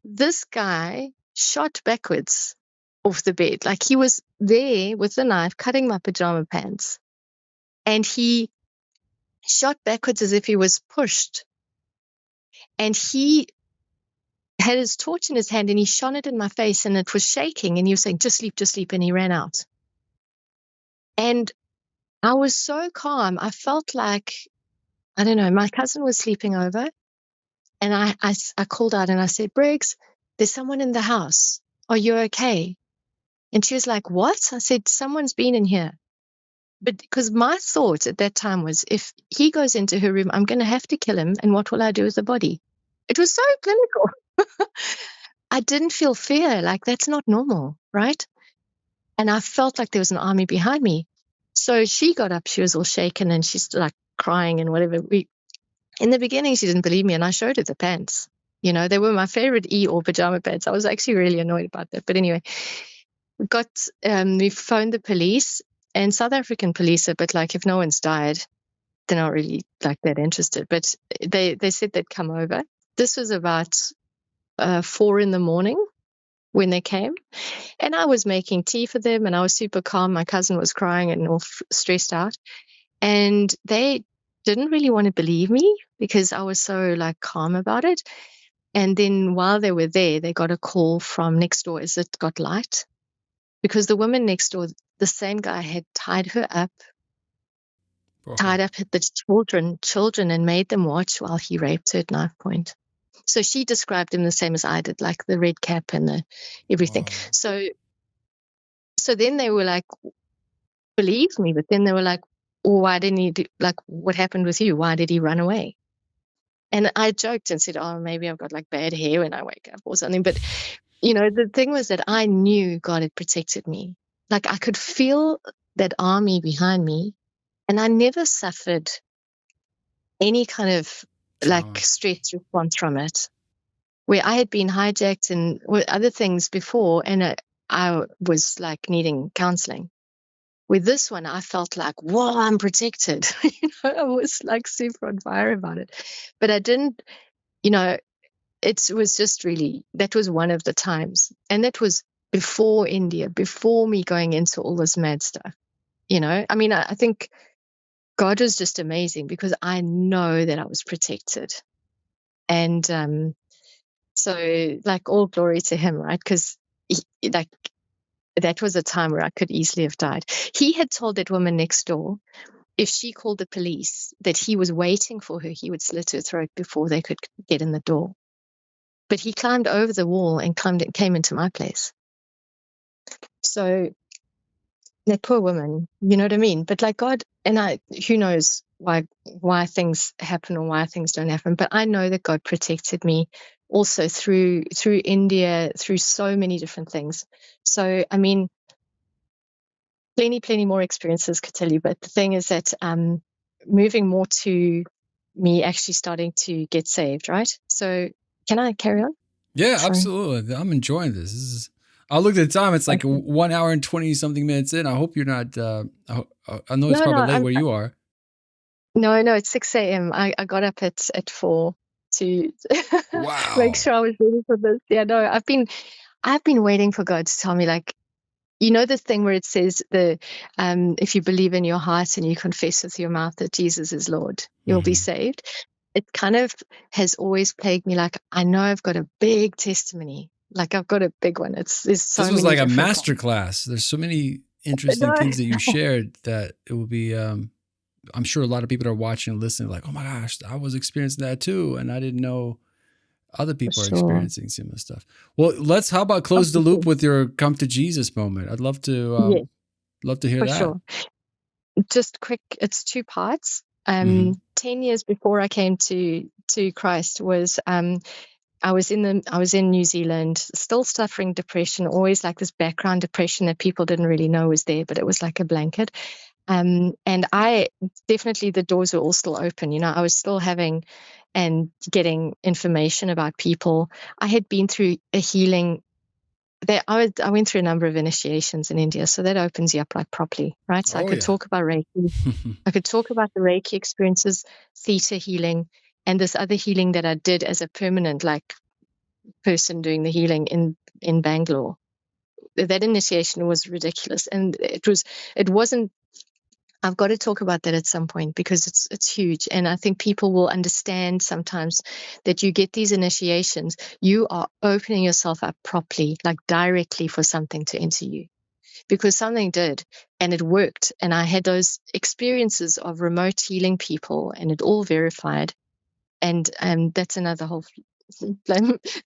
This guy shot backwards off the bed. Like he was there with the knife cutting my pajama pants. And he shot backwards as if he was pushed. And he had his torch in his hand, and he shone it in my face, and it was shaking. And he was saying, just sleep. And he ran out. And I was so calm. I felt like, I don't know, my cousin was sleeping over. And I called out and I said, Briggs, there's someone in the house. Are you okay? And she was like, what? I said, someone's been in here. But because my thought at that time was, if he goes into her room, I'm going to have to kill him. And what will I do with the body? It was so clinical. I didn't feel fear. Like, that's not normal, right? And I felt like there was an army behind me. So she got up. She was all shaken, and she's like crying and whatever. In the beginning, she didn't believe me, and I showed her the pants. They were my favorite or pajama pants. I was actually really annoyed about that. But anyway, we phoned the police, And South African police are a bit like, if no one's died, they're not really like that interested. But they said they'd come over. This was about 4 a.m. when they came. And I was making tea for them, and I was super calm. My cousin was crying and all stressed out. And they didn't really want to believe me because I was so like calm about it. And then while they were there, they got a call from next door. Is it got light? Because the woman next door, the same guy had tied her up, tied up the children and made them watch while he raped her at knife point. So she described him the same as I did, like the red cap and the everything. Wow. So then they were like, believe me, but then they were like, well, why didn't he do, like, what happened with you? Why did he run away? And I joked and said, oh, maybe I've got like bad hair when I wake up or something. But, the thing was that I knew God had protected me. Like I could feel that army behind me, and I never suffered any kind of like stress response from it, where I had been hijacked and other things before, and I was like needing counseling. With this one, I felt like, whoa, I'm protected. I was like super on fire about it. But I didn't, it was just really, that was one of the times. And that was before India, before me going into all this mad stuff. I mean, I think God was just amazing because I know that I was protected. And so like all glory to him, right? Because like that was a time where I could easily have died. He had told that woman next door, if she called the police, that he was waiting for her, he would slit her throat before they could get in the door. But he climbed over the wall and came into my place. So that poor woman, you know what I mean? But like God, and who knows why things happen or why things don't happen. But I know that God protected me also through India, through so many different things. So, I mean, plenty more experiences could tell you. But the thing is that moving more to me actually starting to get saved, right? So can I carry on? Yeah, Sorry. absolutely. I'm enjoying this. I looked at the time. It's like 1 hour and 20 something minutes in. I hope you're not. I know it's probably late where you are. No, it's 6 a.m. I got up at 4 to make sure I was ready for this. Yeah, no, I've been waiting for God to tell me, like, this thing where it says if you believe in your heart and you confess with your mouth that Jesus is Lord, you'll be saved. It kind of has always plagued me. Like, I know I've got a big testimony. Like, I've got a big one. There's so many. This was like a master class. There's so many interesting things that you shared that it will be. I'm sure a lot of people are watching and listening, like, oh my gosh, I was experiencing that too, and I didn't know other people are experiencing similar stuff. Well, how about close the loop with your come to Jesus moment? I'd love to hear that. Sure. Just quick, it's 2 parts. 10 years before I came to Christ was I was in New Zealand, still suffering depression, always like this background depression that people didn't really know was there, but it was like a blanket. And I definitely, the doors were all still open. I was still having and getting information about people. I had been through a healing. I went through a number of initiations in India, so that opens you up like properly, right? So I could talk about Reiki. I could talk about the Reiki experiences, theta healing, and this other healing that I did as a permanent like person doing the healing in Bangalore. That initiation was ridiculous, and it wasn't. I've got to talk about that at some point because it's huge. And I think people will understand sometimes that you get these initiations, you are opening yourself up properly, like directly for something to enter you. Because something did, and it worked. And I had those experiences of remote healing people, and it all verified. And that's another whole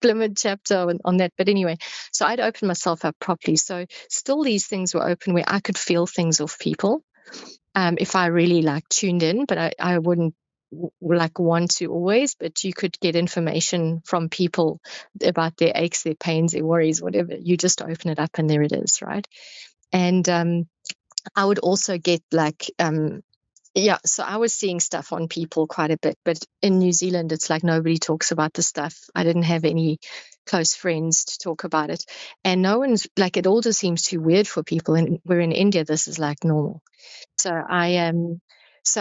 glimmered chapter on that. But anyway, so I'd opened myself up properly. So still these things were open where I could feel things off people. If I really like tuned in, but I wouldn't like want to always, but you could get information from people about their aches, their pains, their worries, whatever. You just open it up and there it is, right? And I would also get like Yeah, so I was seeing stuff on people quite a bit, but in New Zealand, it's like nobody talks about the stuff. I didn't have any close friends to talk about it. And no one's like, it all just seems too weird for people. And we're in India, this is like normal. So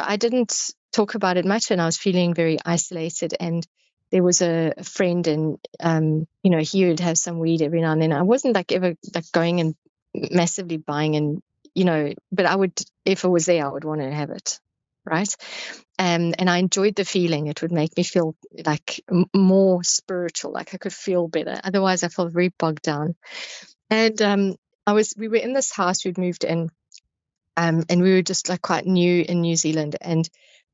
I didn't talk about it much, and I was feeling very isolated. And there was a friend, and he would have some weed every now and then. I wasn't like ever like going and massively buying, and but I would, if it was there, I would want to have it, right? And I enjoyed the feeling. It would make me feel like more spiritual, like I could feel better. Otherwise, I felt very bogged down. And we were in this house, we'd moved in. And we were just like quite new in New Zealand, and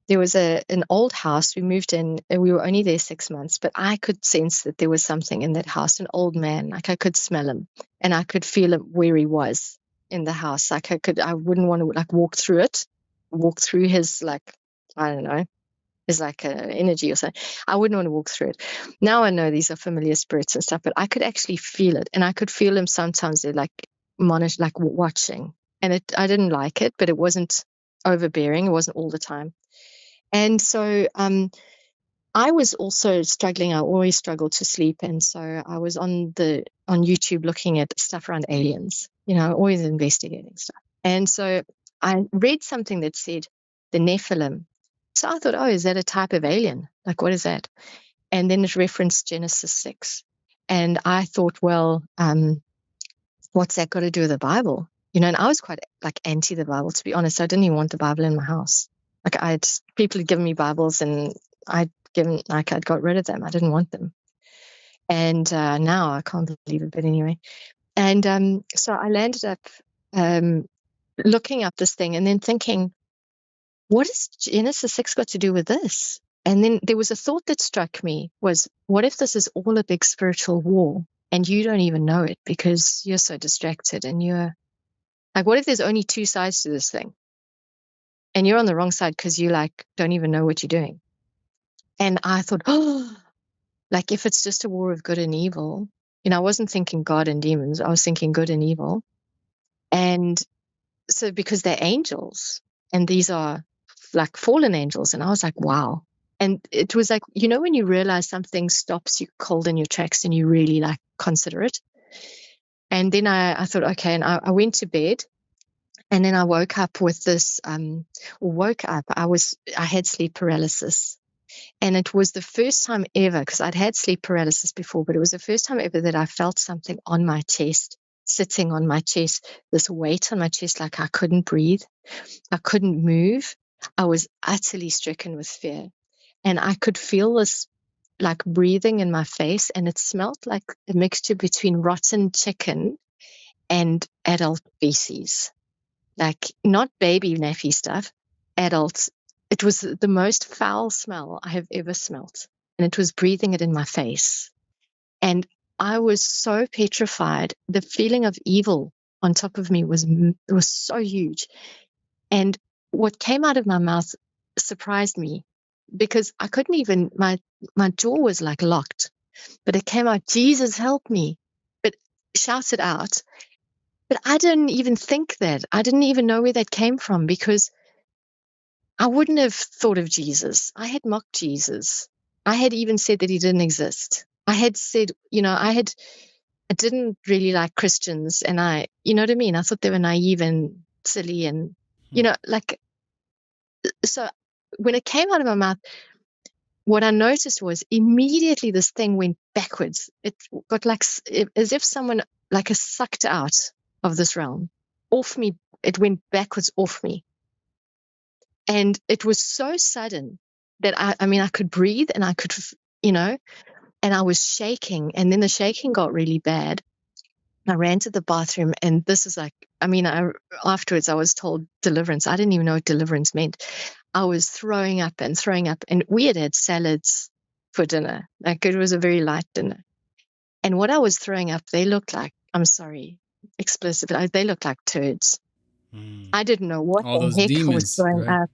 there was an old house. We moved in, and we were only there 6 months, but I could sense that there was something in that house, an old man. Like I could smell him, and I could feel him where he was in the house. Like I wouldn't want to like walk through his, like, I don't know, his like energy or something. I wouldn't want to walk through it. Now I know these are familiar spirits and stuff, but I could actually feel it, and I could feel him sometimes. They're like like watching. And I didn't like it, but it wasn't overbearing. It wasn't all the time. And so I was also struggling. I always struggled to sleep. And so I was on YouTube looking at stuff around aliens, always investigating stuff. And so I read something that said the Nephilim. So I thought, oh, is that a type of alien? Like, what is that? And then it referenced Genesis 6. And I thought, well, what's that got to do with the Bible? And I was quite like anti the Bible, to be honest. I didn't even want the Bible in my house. Like people had given me Bibles, and I'd got rid of them. I didn't want them. And now I can't believe it, but anyway. And so I landed up looking up this thing and then thinking, what has Genesis 6 got to do with this? And then there was a thought that struck me was, what if this is all a big spiritual war and you don't even know it because you're so distracted, and you're like, what if there's only two sides to this thing? And you're on the wrong side because you like don't even know what you're doing. And I thought, oh, like if it's just a war of good and evil, I wasn't thinking God and demons. I was thinking good and evil. And so because they're angels, and these are like fallen angels. And I was like, wow. And it was like, when you realize something stops you cold in your tracks and you really like consider it. And then I thought, okay, and I went to bed, and then I woke up with this, I had sleep paralysis. And it was the first time ever, because I'd had sleep paralysis before, but it was the first time ever that I felt something on my chest, sitting on my chest, this weight on my chest, like I couldn't breathe. I couldn't move. I was utterly stricken with fear. And I could feel this like breathing in my face, and it smelled like a mixture between rotten chicken and adult feces, like not baby nappy stuff, adult. It was the most foul smell I have ever smelt, and it was breathing it in my face. And I was so petrified. The feeling of evil on top of me was so huge. And what came out of my mouth surprised me, because I couldn't even, my jaw was like locked, but it came out, Jesus, help me, but shouted out. But I didn't even think that. I didn't even know where that came from, because I wouldn't have thought of Jesus. I had mocked Jesus. I had even said that he didn't exist. I had said, I didn't really like Christians, and you know what I mean? I thought they were naive and silly, and, so when it came out of my mouth, what I noticed was immediately this thing went backwards. It got like, as if someone like a sucked out of this realm off me. It went backwards off me. And it was so sudden that I could breathe, and I could, and I was shaking, and then the shaking got really bad. I ran to the bathroom, and this is like, afterwards I was told deliverance. I didn't even know what deliverance meant. I was throwing up, and we had salads for dinner. Like it was a very light dinner. And what I was throwing up, they looked like, I'm sorry, explicit, but they looked like turds. I didn't know what all the those heck demons, I was throwing right? up.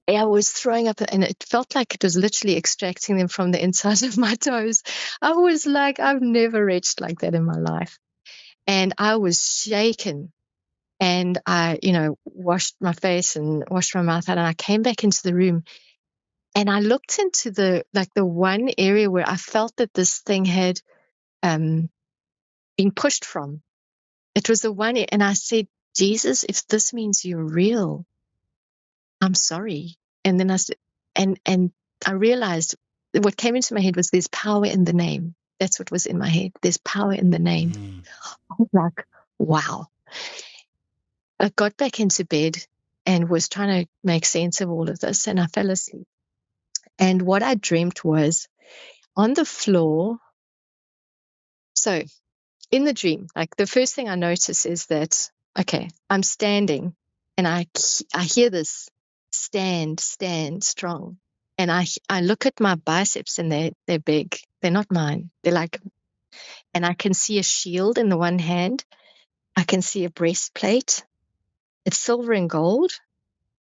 I was throwing up, and it felt like it was literally extracting them from the inside of my toes. I was like, I've never retched like that in my life. And I was shaken. And I, washed my face and washed my mouth out, and I came back into the room, and I looked into the one area where I felt that this thing had been pushed from. It was the one, and I said, Jesus, if this means you're real, I'm sorry. And then I said, and I realized what came into my head was there's power in the name. That's what was in my head. There's power in the name. I was like, wow. I got back into bed and was trying to make sense of all of this, and I fell asleep. And what I dreamt was on the floor. So in the dream, like the first thing I notice is that, okay, I'm standing and I hear this stand strong. And I look at my biceps and they're big. They're not mine. They're like, and I can see a shield in the one hand. I can see a breastplate. It's silver and gold.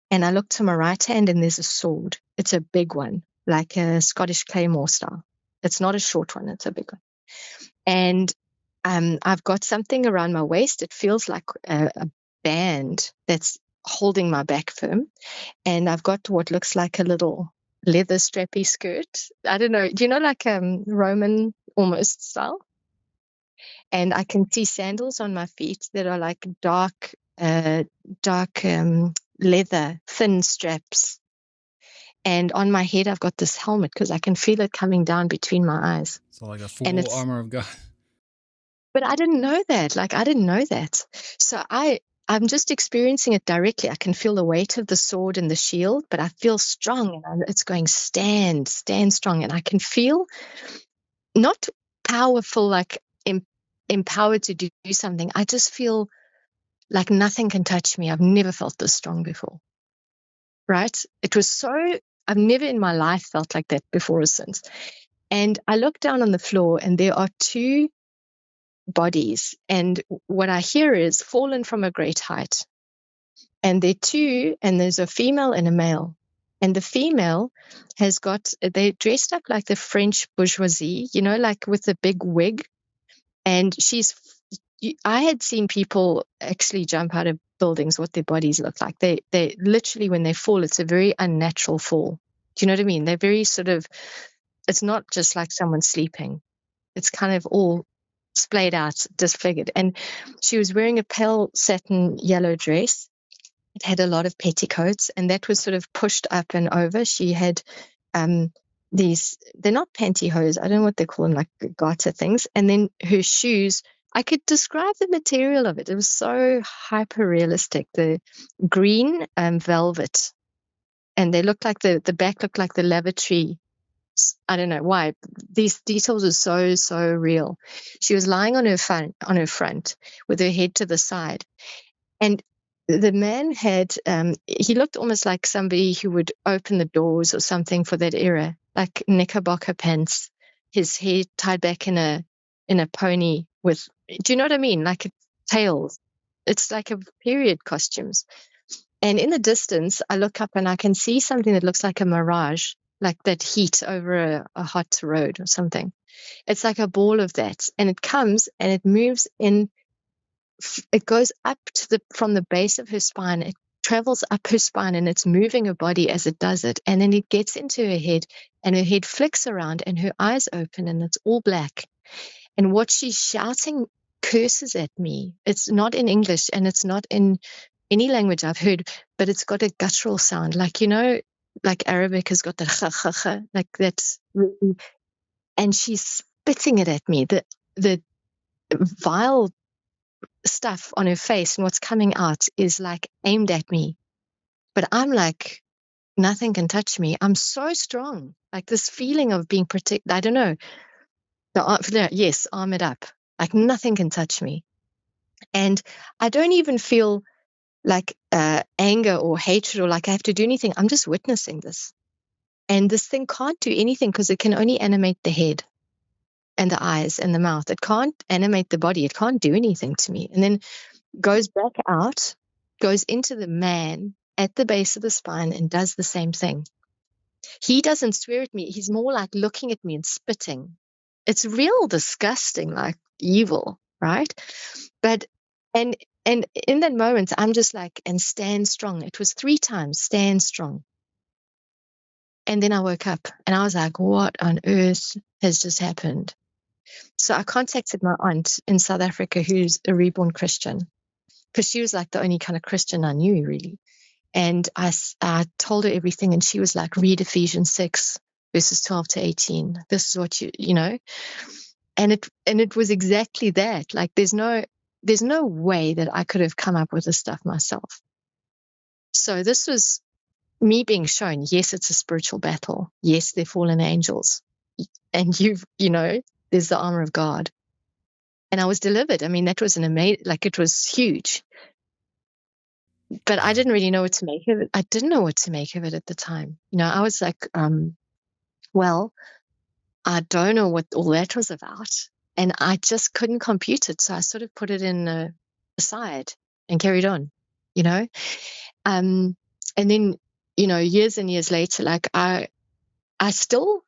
And I look to my right hand and there's a sword. It's a big one, like a Scottish claymore style. It's not a short one. It's a big one. And I've got something around my waist. It feels like a band that's holding my back firm. And I've got what looks like a little leather strappy skirt. I don't know. Do you know, like Roman almost style? And I can see sandals on my feet that are like dark leather, thin straps. And on my head, I've got this helmet because I can feel it coming down between my eyes. So like a full armor of God. But I didn't know that. I didn't know that. So I'm just experiencing it directly. I can feel the weight of the sword and the shield, but I feel strong, and it's going stand strong. And I can feel not powerful, like empowered to do something. I just feel like nothing can touch me. I've never felt this strong before. Right? It was so, I've never in my life felt like that before or since. And I look down on the floor and there are two bodies, and what I hear is fallen from a great height. And they're two, and there's a female and a male. And the female has got, they're dressed up like the French bourgeoisie, like with a big wig. And I had seen people actually jump out of buildings, what their bodies look like. They literally, when they fall, it's a very unnatural fall. Do you know what I mean? They're very sort of, it's not just like someone sleeping. It's kind of all splayed out, disfigured. And she was wearing a pale satin yellow dress. It had a lot of petticoats, and that was sort of pushed up and over. She had these, they're not pantyhose, I don't know what they call them, like garter things. And then her shoes, I could describe the material of it. It was so hyper realistic. The green velvet, and they looked like the back looked like the lavatory. I don't know why. These details are so real. She was lying on her front with her head to the side. And the man had, he looked almost like somebody who would open the doors or something for that era, like knickerbocker pants, his hair tied back in a pony with, do you know what I mean? Like tails. It's like a period costumes. And in the distance, I look up and I can see something that looks like a mirage, like that heat over a hot road or something. It's like a ball of that. And it comes and it moves in. It goes up from the base of her spine. It travels up her spine, and it's moving her body as it does it. And then it gets into her head, and her head flicks around and her eyes open, and it's all black. And what she's shouting curses at me. It's not in English, and it's not in any language I've heard, but it's got a guttural sound, like, like Arabic has got the kha kha kha, like that's really, and she's spitting it at me. The vile stuff on her face and what's coming out is like aimed at me, but I'm like, nothing can touch me. I'm so strong, like this feeling of being protected. I don't know, yes, armored up, like nothing can touch me. And I don't even feel like anger or hatred or like I have to do anything. I'm just witnessing this, and this thing can't do anything because it can only animate the head and the eyes and the mouth. It can't animate the body. It can't do anything to me. And then goes back out, goes into the man at the base of the spine and does the same thing. He doesn't swear at me. He's more like looking at me and spitting. It's real disgusting, like evil, right? And And in that moment, I'm just like, and stand strong. It was 3 times, stand strong. And then I woke up and I was like, what on earth has just happened? So I contacted my aunt in South Africa, who's a reborn Christian, because she was like the only kind of Christian I knew, really. And I told her everything, and she was like, read Ephesians 6, verses 12 to 18. This is what you know. And it was exactly that. Like, there's no way that I could have come up with this stuff myself. So this was me being shown, yes, it's a spiritual battle. Yes, they're fallen angels. And there's the armor of God. And I was delivered. I mean, that was it was huge. But I didn't really know what to make of it. I didn't know what to make of it at the time. I was like, well, I don't know what all that was about. And I just couldn't compute it. So I sort of put it in aside and carried on, and then, years and years later, like I still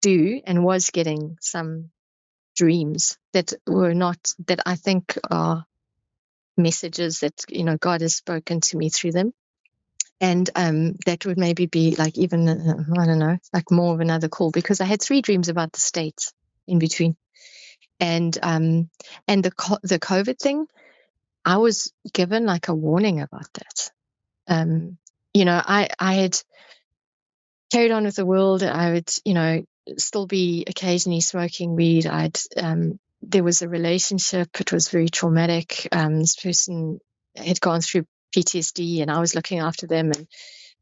do and was getting some dreams that were not, that I think are messages that, God has spoken to me through them. And that would maybe be like even, I don't know, like more of another call, because I had 3 dreams about the States in between. And the COVID thing, I was given like a warning about that. I had carried on with the world. I would, still be occasionally smoking weed. There was a relationship. It was very traumatic. This person had gone through PTSD, and I was looking after them,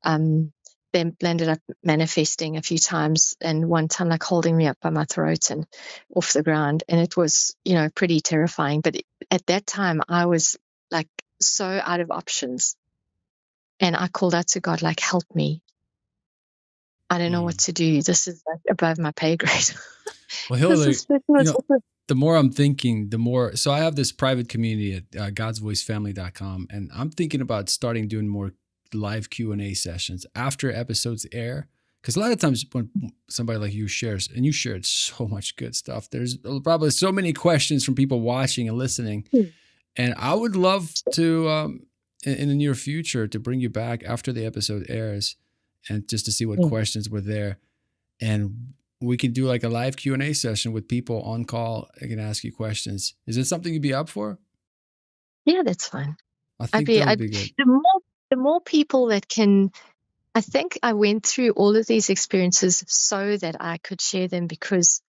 and they ended up manifesting a few times, and one time like holding me up by my throat and off the ground. And it was, pretty terrifying. But at that time I was like so out of options, and I called out to God, like, help me. I don't know what to do. This is like above my pay grade. Well, Hilary, the more I'm thinking, the more. So I have this private community at godsvoicefamily.com, and I'm thinking about starting doing more live Q&A sessions after episodes air. Because a lot of times when somebody like you shares, and you shared so much good stuff, there's probably so many questions from people watching and listening. And I would love to, in the near future, to bring you back after the episode airs, and just to see what questions were there. And we can do like a live Q&A session with people on call. I can ask you questions. Is it something you'd be up for? Yeah, that's fine. I think that would be good. The more people that can, I think I went through all of these experiences so that I could share them, because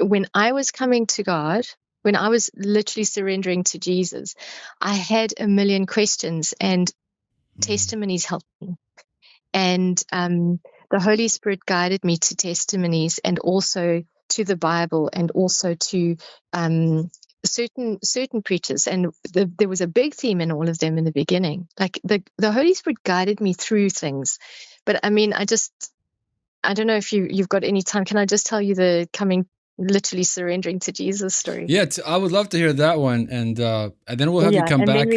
when I was coming to God, when I was literally surrendering to Jesus, I had a million questions, and testimonies helped me. And the Holy Spirit guided me to testimonies, and also to the Bible, and also to certain preachers. And there was a big theme in all of them in the beginning. Like the Holy Spirit guided me through things. But I mean, I don't know if you've got any time. Can I just tell you the literally surrendering to Jesus story? Yeah, I would love to hear that one, and then we'll have you come back.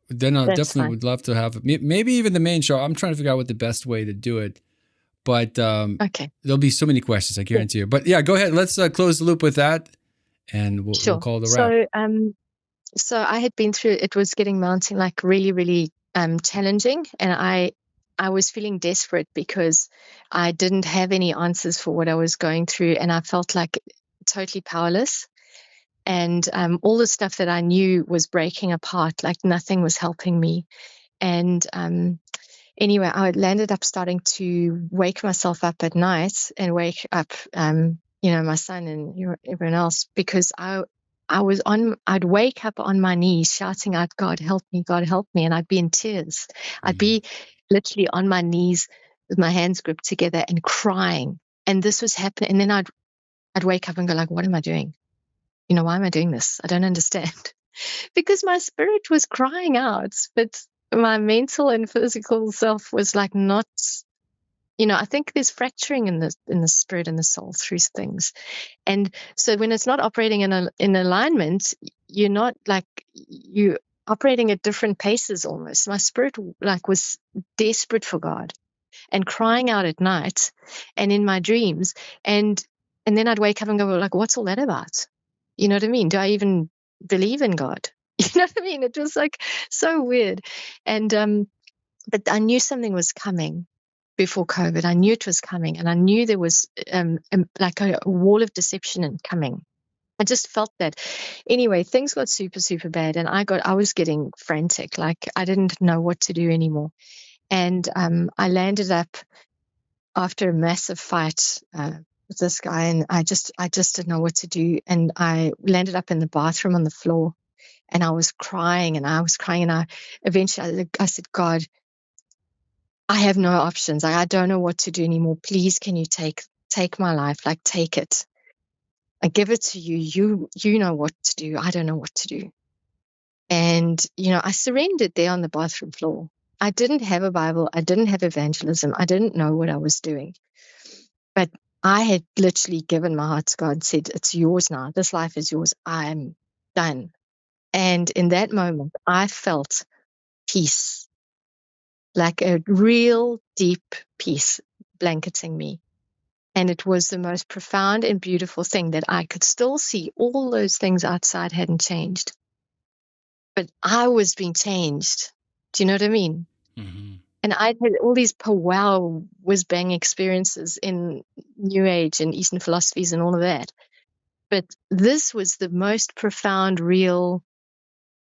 Then I definitely would love to have maybe even the main show. I'm trying to figure out what the best way to do it, but okay, there'll be so many questions, I guarantee you. But yeah, go ahead. Let's close the loop with that, and we'll call the wrap. So I had been through. It was getting mounting, like really, really challenging, and I was feeling desperate because I didn't have any answers for what I was going through, and I felt like totally powerless. And all the stuff that I knew was breaking apart, like nothing was helping me. And anyway, I landed up starting to wake myself up at night and wake up, my son and everyone else, because I'd wake up on my knees shouting out, God, help me, and I'd be in tears. I'd be literally on my knees with my hands gripped together and crying. And this was happening. And then I'd wake up and go like, what am I doing? Why am I doing this? I don't understand. Because my spirit was crying out, but my mental and physical self was like not, I think there's fracturing in the spirit and the soul through things. And so when it's not operating in alignment, you're not like, you operating at different paces almost. My spirit like was desperate for God and crying out at night and in my dreams. And then I'd wake up and go like, what's all that about? You know what I mean? Do I even believe in God? You know what I mean? It was like so weird. And but I knew something was coming before COVID. I knew it was coming, and I knew there was like a wall of deception coming. I just felt that. Anyway, things got super, super bad, and I was getting frantic. Like I didn't know what to do anymore. And I landed up after a massive fight with this guy, and I just didn't know what to do. And I landed up in the bathroom on the floor, and I was crying, and I eventually I said, God, I have no options. I don't know what to do anymore. Please, can you take my life? Like, take it. I give it to you. You know what to do. I don't know what to do. And, I surrendered there on the bathroom floor. I didn't have a Bible. I didn't have evangelism. I didn't know what I was doing. But I had literally given my heart to God and said, it's yours now. This life is yours. I'm done. And in that moment, I felt peace, like a real deep peace blanketing me. And it was the most profound and beautiful thing that I could still see all those things outside hadn't changed. But I was being changed. Do you know what I mean? Mm-hmm. And I had all these powwow whiz-bang experiences in New Age and Eastern philosophies and all of that. But this was the most profound, real,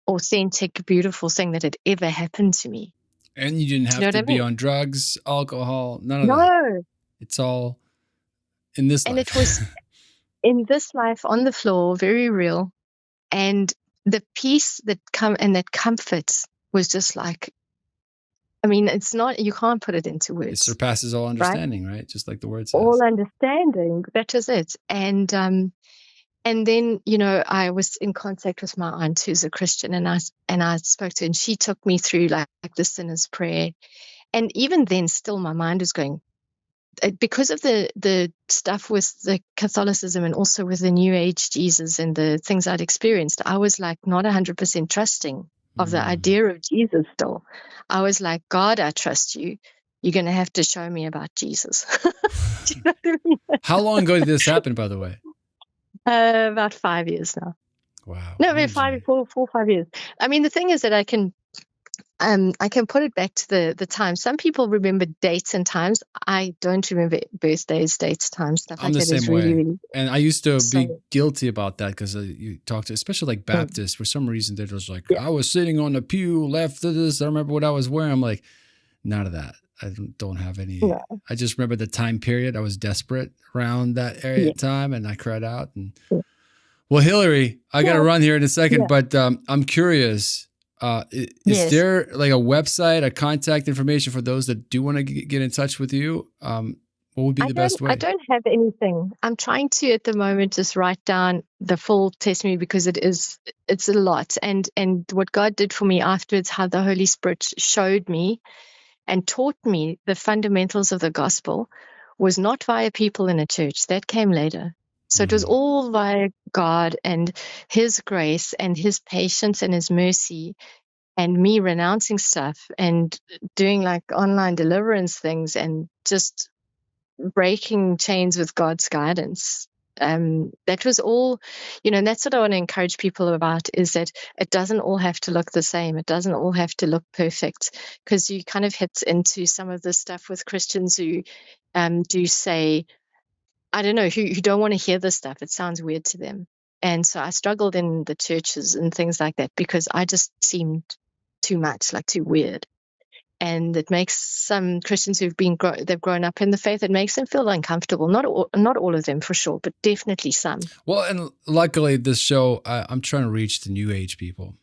authentic, beautiful thing that had ever happened to me. And you didn't have to be on drugs, alcohol, none of that. No. It's all in this life. And it was in this life on the floor, very real. And the peace that that comfort was just like, I mean, it's not, you can't put it into words. It surpasses all understanding, right? Just like the word says. All understanding, that is it. And then, I was in contact with my aunt who's a Christian, and I spoke to her, and she took me through like the sinner's prayer. And even then, still my mind was going, because of the stuff with the Catholicism and also with the New Age Jesus and the things I'd experienced, I was like not 100% trusting of the idea of Jesus still. I was like, God, I trust you. You're going to have to show me about Jesus. Do you know what I mean? How long ago did this happen, by the way? About 5 years now. Wow. No, maybe 5 years. I mean, the thing is that I can put it back to the time. Some people remember dates and times. I don't remember birthdays, dates, times, stuff I'm like the that. same Is way. really, really. And I used to be guilty about that because you talk to, especially like Baptists, for some reason they're just like, I was sitting on the pew left of this. I remember what I was wearing. I'm like, none of that. I don't have any. Yeah. I just remember the time period. I was desperate around that area time, and I cried out. And well, Hilary, I got to run here in a second, but I'm curious. Is there like a website, a contact information for those that do want to get in touch with you? What would be the best way? I don't have anything. I'm trying to at the moment just write down the full testimony because it's a lot. And what God did for me afterwards, how the Holy Spirit showed me and taught me the fundamentals of the gospel, was not via people in a church. That came later. So it was all via God and His grace and His patience and His mercy, and me renouncing stuff and doing like online deliverance things and just breaking chains with God's guidance. That was all, and that's what I want to encourage people about, is that it doesn't all have to look the same. It doesn't all have to look perfect, because you kind of hit into some of the stuff with Christians who do say, I don't know, who don't want to hear this stuff. It sounds weird to them. And so I struggled in the churches and things like that because I just seemed too much, like too weird. And it makes some Christians who've they've grown up in the faith, it makes them feel uncomfortable. Not all of them for sure, but definitely some. Well, and luckily this show, I'm trying to reach the New Age people.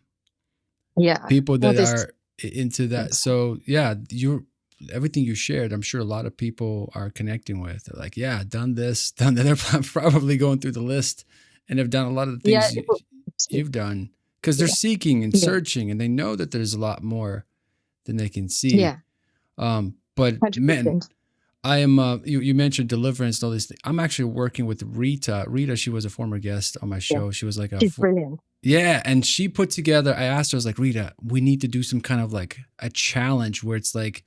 Yeah. People that are into that. So yeah, everything you shared, I'm sure a lot of people are connecting with. They're like, yeah, done this, done that. They're probably going through the list and have done a lot of the things you've done, because they're seeking and searching, and they know that there's a lot more than they can see. Yeah. But 100%. man, I am, you mentioned deliverance and all these things. I'm actually working with Rita. She was a former guest on my show. She was like she's brilliant. Yeah. And she put together, I asked her, I was like, Rita, we need to do some kind of like a challenge where it's like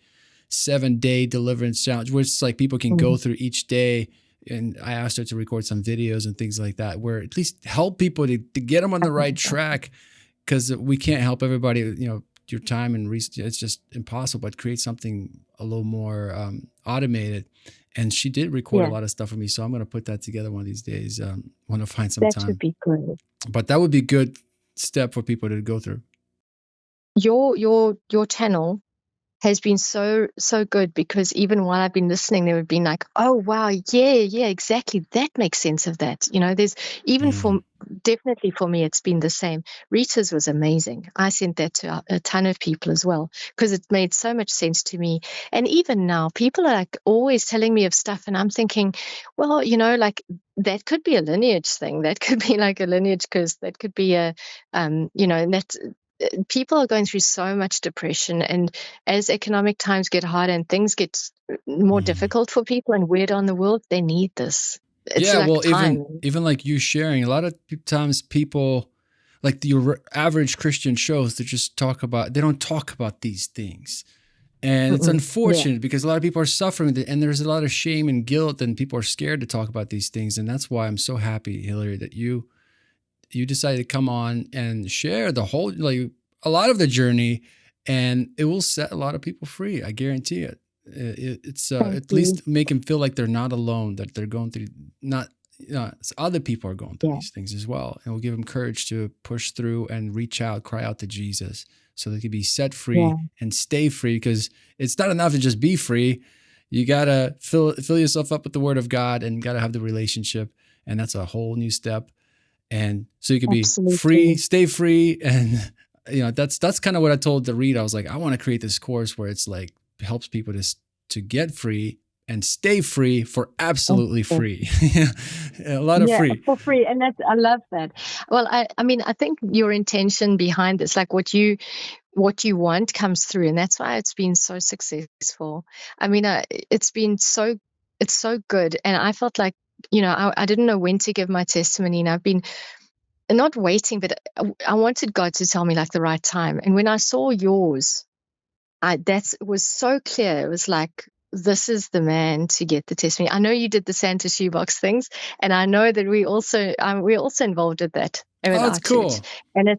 7-day deliverance challenge, where it's like people can go through each day. And I asked her to record some videos and things like that, where at least help people to get them on the right track. because we can't help everybody, your time and it's just impossible, but create something a little more automated. And she did record a lot of stuff for me. So I'm going to put that together one of these days. Want to find some That time. would be good. But that would be a good step for people to go through. Your channel has been so good, because even while I've been listening, there would be like, oh wow, yeah, exactly, that makes sense of that. There's even definitely for me, it's been the same. Rita's was amazing. I sent that to a ton of people as well, because it made so much sense to me. And even now, people are like always telling me of stuff, and I'm thinking, well, like that could be a lineage thing, that could be like a lineage curse, that could be a and that people are going through so much depression, and as economic times get harder and things get more difficult for people and weird on the world, they need this. It's like time. Even like you sharing, a lot of times people, like your average Christian shows, they don't talk about these things. And it's unfortunate because a lot of people are suffering, and there's a lot of shame and guilt, and people are scared to talk about these things. And that's why I'm so happy, Hilary, that you decided to come on and share the whole, like a lot of the journey, and it will set a lot of people free. I guarantee it. It's at least make them feel like they're not alone, that they're going through, other people are going through these things as well. And we'll give them courage to push through and reach out, cry out to Jesus, so they can be set free and stay free, because it's not enough to just be free. You got to fill yourself up with the word of God, and got to have the relationship. And that's a whole new step. And so you can be free, stay free. And, that's kind of what I told the read. I was like, I want to create this course where it's like, helps people to get free and stay free for absolutely free. A lot of free. For free. And I love that. Well, I mean, I think your intention behind this, like what you want comes through. And that's why it's been so successful. I mean, it's so good. And I felt like, I didn't know when to give my testimony, and I've been not waiting, but I wanted God to tell me like the right time. And when I saw yours, it was so clear. It was like, this is the man to get the testimony. I know you did the Santa shoebox things, and I know that we're also involved with that. Oh, that's cool. Church. And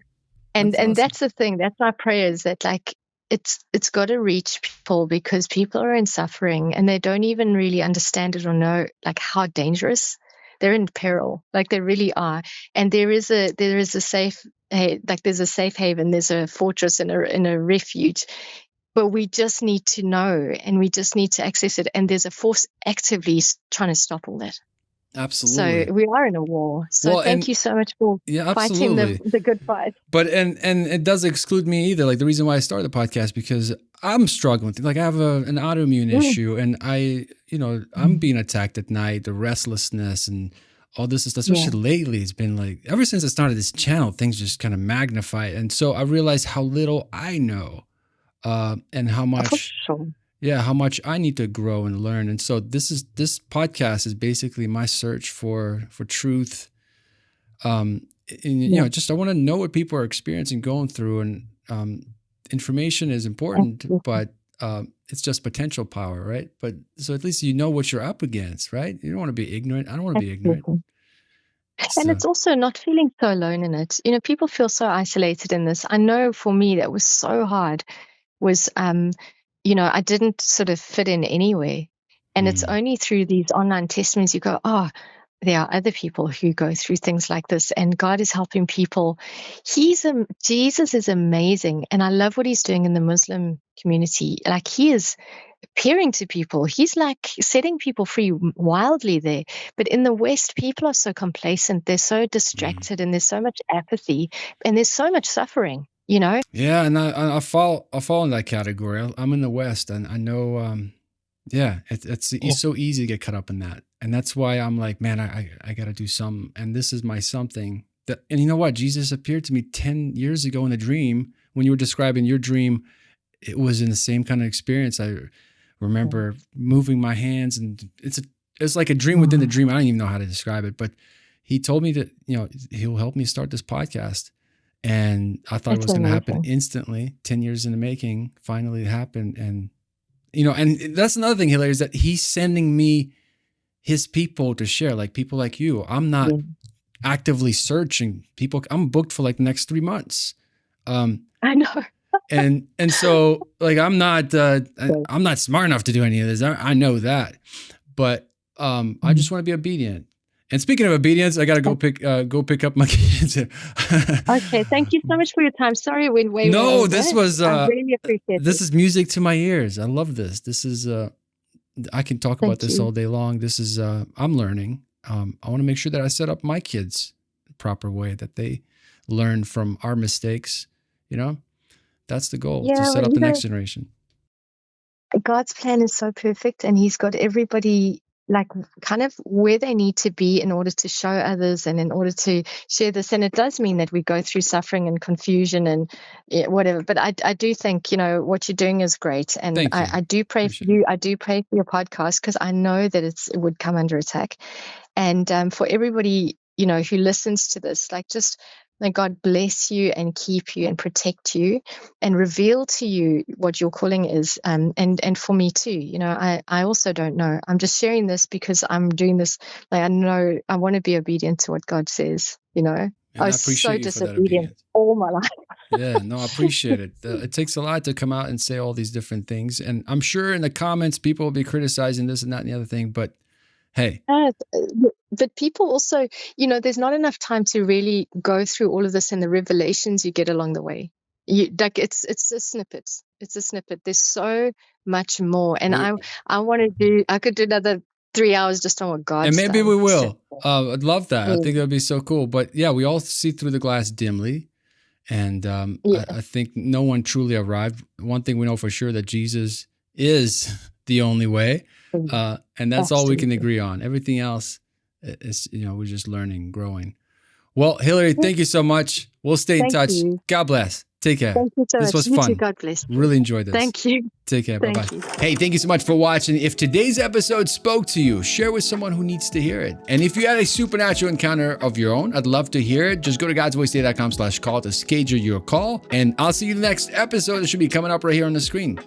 awesome. That's the thing. That's my prayer, is that like it's got to reach people, because people are in suffering and they don't even really understand it or know like how dangerous they're in peril. Like they really are. And there is a safe, there's a safe haven, there's a fortress and a refuge. But we just need to know, and we just need to access it. And there's a force actively trying to stop all that. Absolutely. So we are in a war. So thank you so much for fighting the good fight. But and it doesn't exclude me either. Like the reason why I started the podcast, because I'm struggling. Like I have an autoimmune issue, and I'm being attacked at night, the restlessness and all this stuff, especially lately. It's been like, ever since I started this channel, things just kind of magnify. And so I realized how little I know. And how much, how much I need to grow and learn. And so this podcast is basically my search for truth. Just I want to know what people are experiencing, going through, and information is important, but it's just potential power, right? But so at least you know what you're up against, right? You don't want to be ignorant. I don't want to be ignorant. And it's also not feeling so alone in it. People feel so isolated in this. I know for me that was so hard. Was, I didn't sort of fit in anywhere. And it's only through these online testimonies you go, oh, there are other people who go through things like this, and God is helping people. Jesus is amazing. And I love what he's doing in the Muslim community. Like he is appearing to people. He's like setting people free wildly there. But in the West, people are so complacent. They're so distracted, and there's so much apathy, and there's so much suffering. Yeah, and I fall in that category. I'm in the West, and I know, it's so easy to get caught up in that, and that's why I'm like, man, I got to do something, and this is my something. And you know what? Jesus appeared to me 10 years ago in a dream. When you were describing your dream, it was in the same kind of experience. I remember moving my hands, and it's like a dream within the dream. I don't even know how to describe it, but he told me that he'll help me start this podcast. And I thought it was going to happen instantly. 10 years in the making, finally it happened. And, and that's another thing, Hilary, is that he's sending me his people to share, like people like you. I'm not actively searching people. I'm booked for like the next 3 months. I know. And so like I'm not smart enough to do any of this. I know that, but I just want to be obedient. And speaking of obedience, I gotta go pick up my kids. Okay, thank you so much for your time. Sorry, we went way No, over. this was I really appreciate this is music to my ears. I love this. This is I can talk about this all day long. This is I'm learning. I want to make sure that I set up my kids the proper way, that they learn from our mistakes. You know, that's the goal, to set up the next generation. God's plan is so perfect, and He's got everybody like kind of where they need to be in order to show others and in order to share this. And it does mean that we go through suffering and confusion and whatever. But I do think, you know, what you're doing is great. And I do pray for you. I do pray for your podcast, because I know that it would come under attack. And for everybody, you know, who listens to this, like, just may God bless you and keep you and protect you and reveal to you what your calling is. And for me too, you know, I also don't know. I'm just sharing this because I'm doing this. Like, I know I want to be obedient to what God says, you know. And I was so disobedient all my life. Yeah, no, I appreciate it. It takes a lot to come out and say all these different things. And I'm sure in the comments, people will be criticizing this and that and the other thing, but hey. But people also, you know, there's not enough time to really go through all of this and the revelations you get along the way. It's a snippet. It's a snippet. There's so much more. And I could do another 3 hours just on what God's And maybe done. we will. I'd love that. I think that'd be so cool. But yeah, we all see through the glass dimly. And I think no one truly arrived. One thing we know for sure, that Jesus is the only way. And that's all we can agree on. Everything else is, you know, we're just learning, growing. Well, Hilary, thank you so much. We'll stay in touch. God bless. Take care. Thank you so much. This was fun. You too. God bless. Really enjoyed this. Thank you. Take care. Bye-bye. Hey, thank you so much for watching. If today's episode spoke to you, share with someone who needs to hear it. And if you had a supernatural encounter of your own, I'd love to hear it. Just go to godsvoicetoday.com/call to schedule your call. And I'll see you in the next episode. It should be coming up right here on the screen.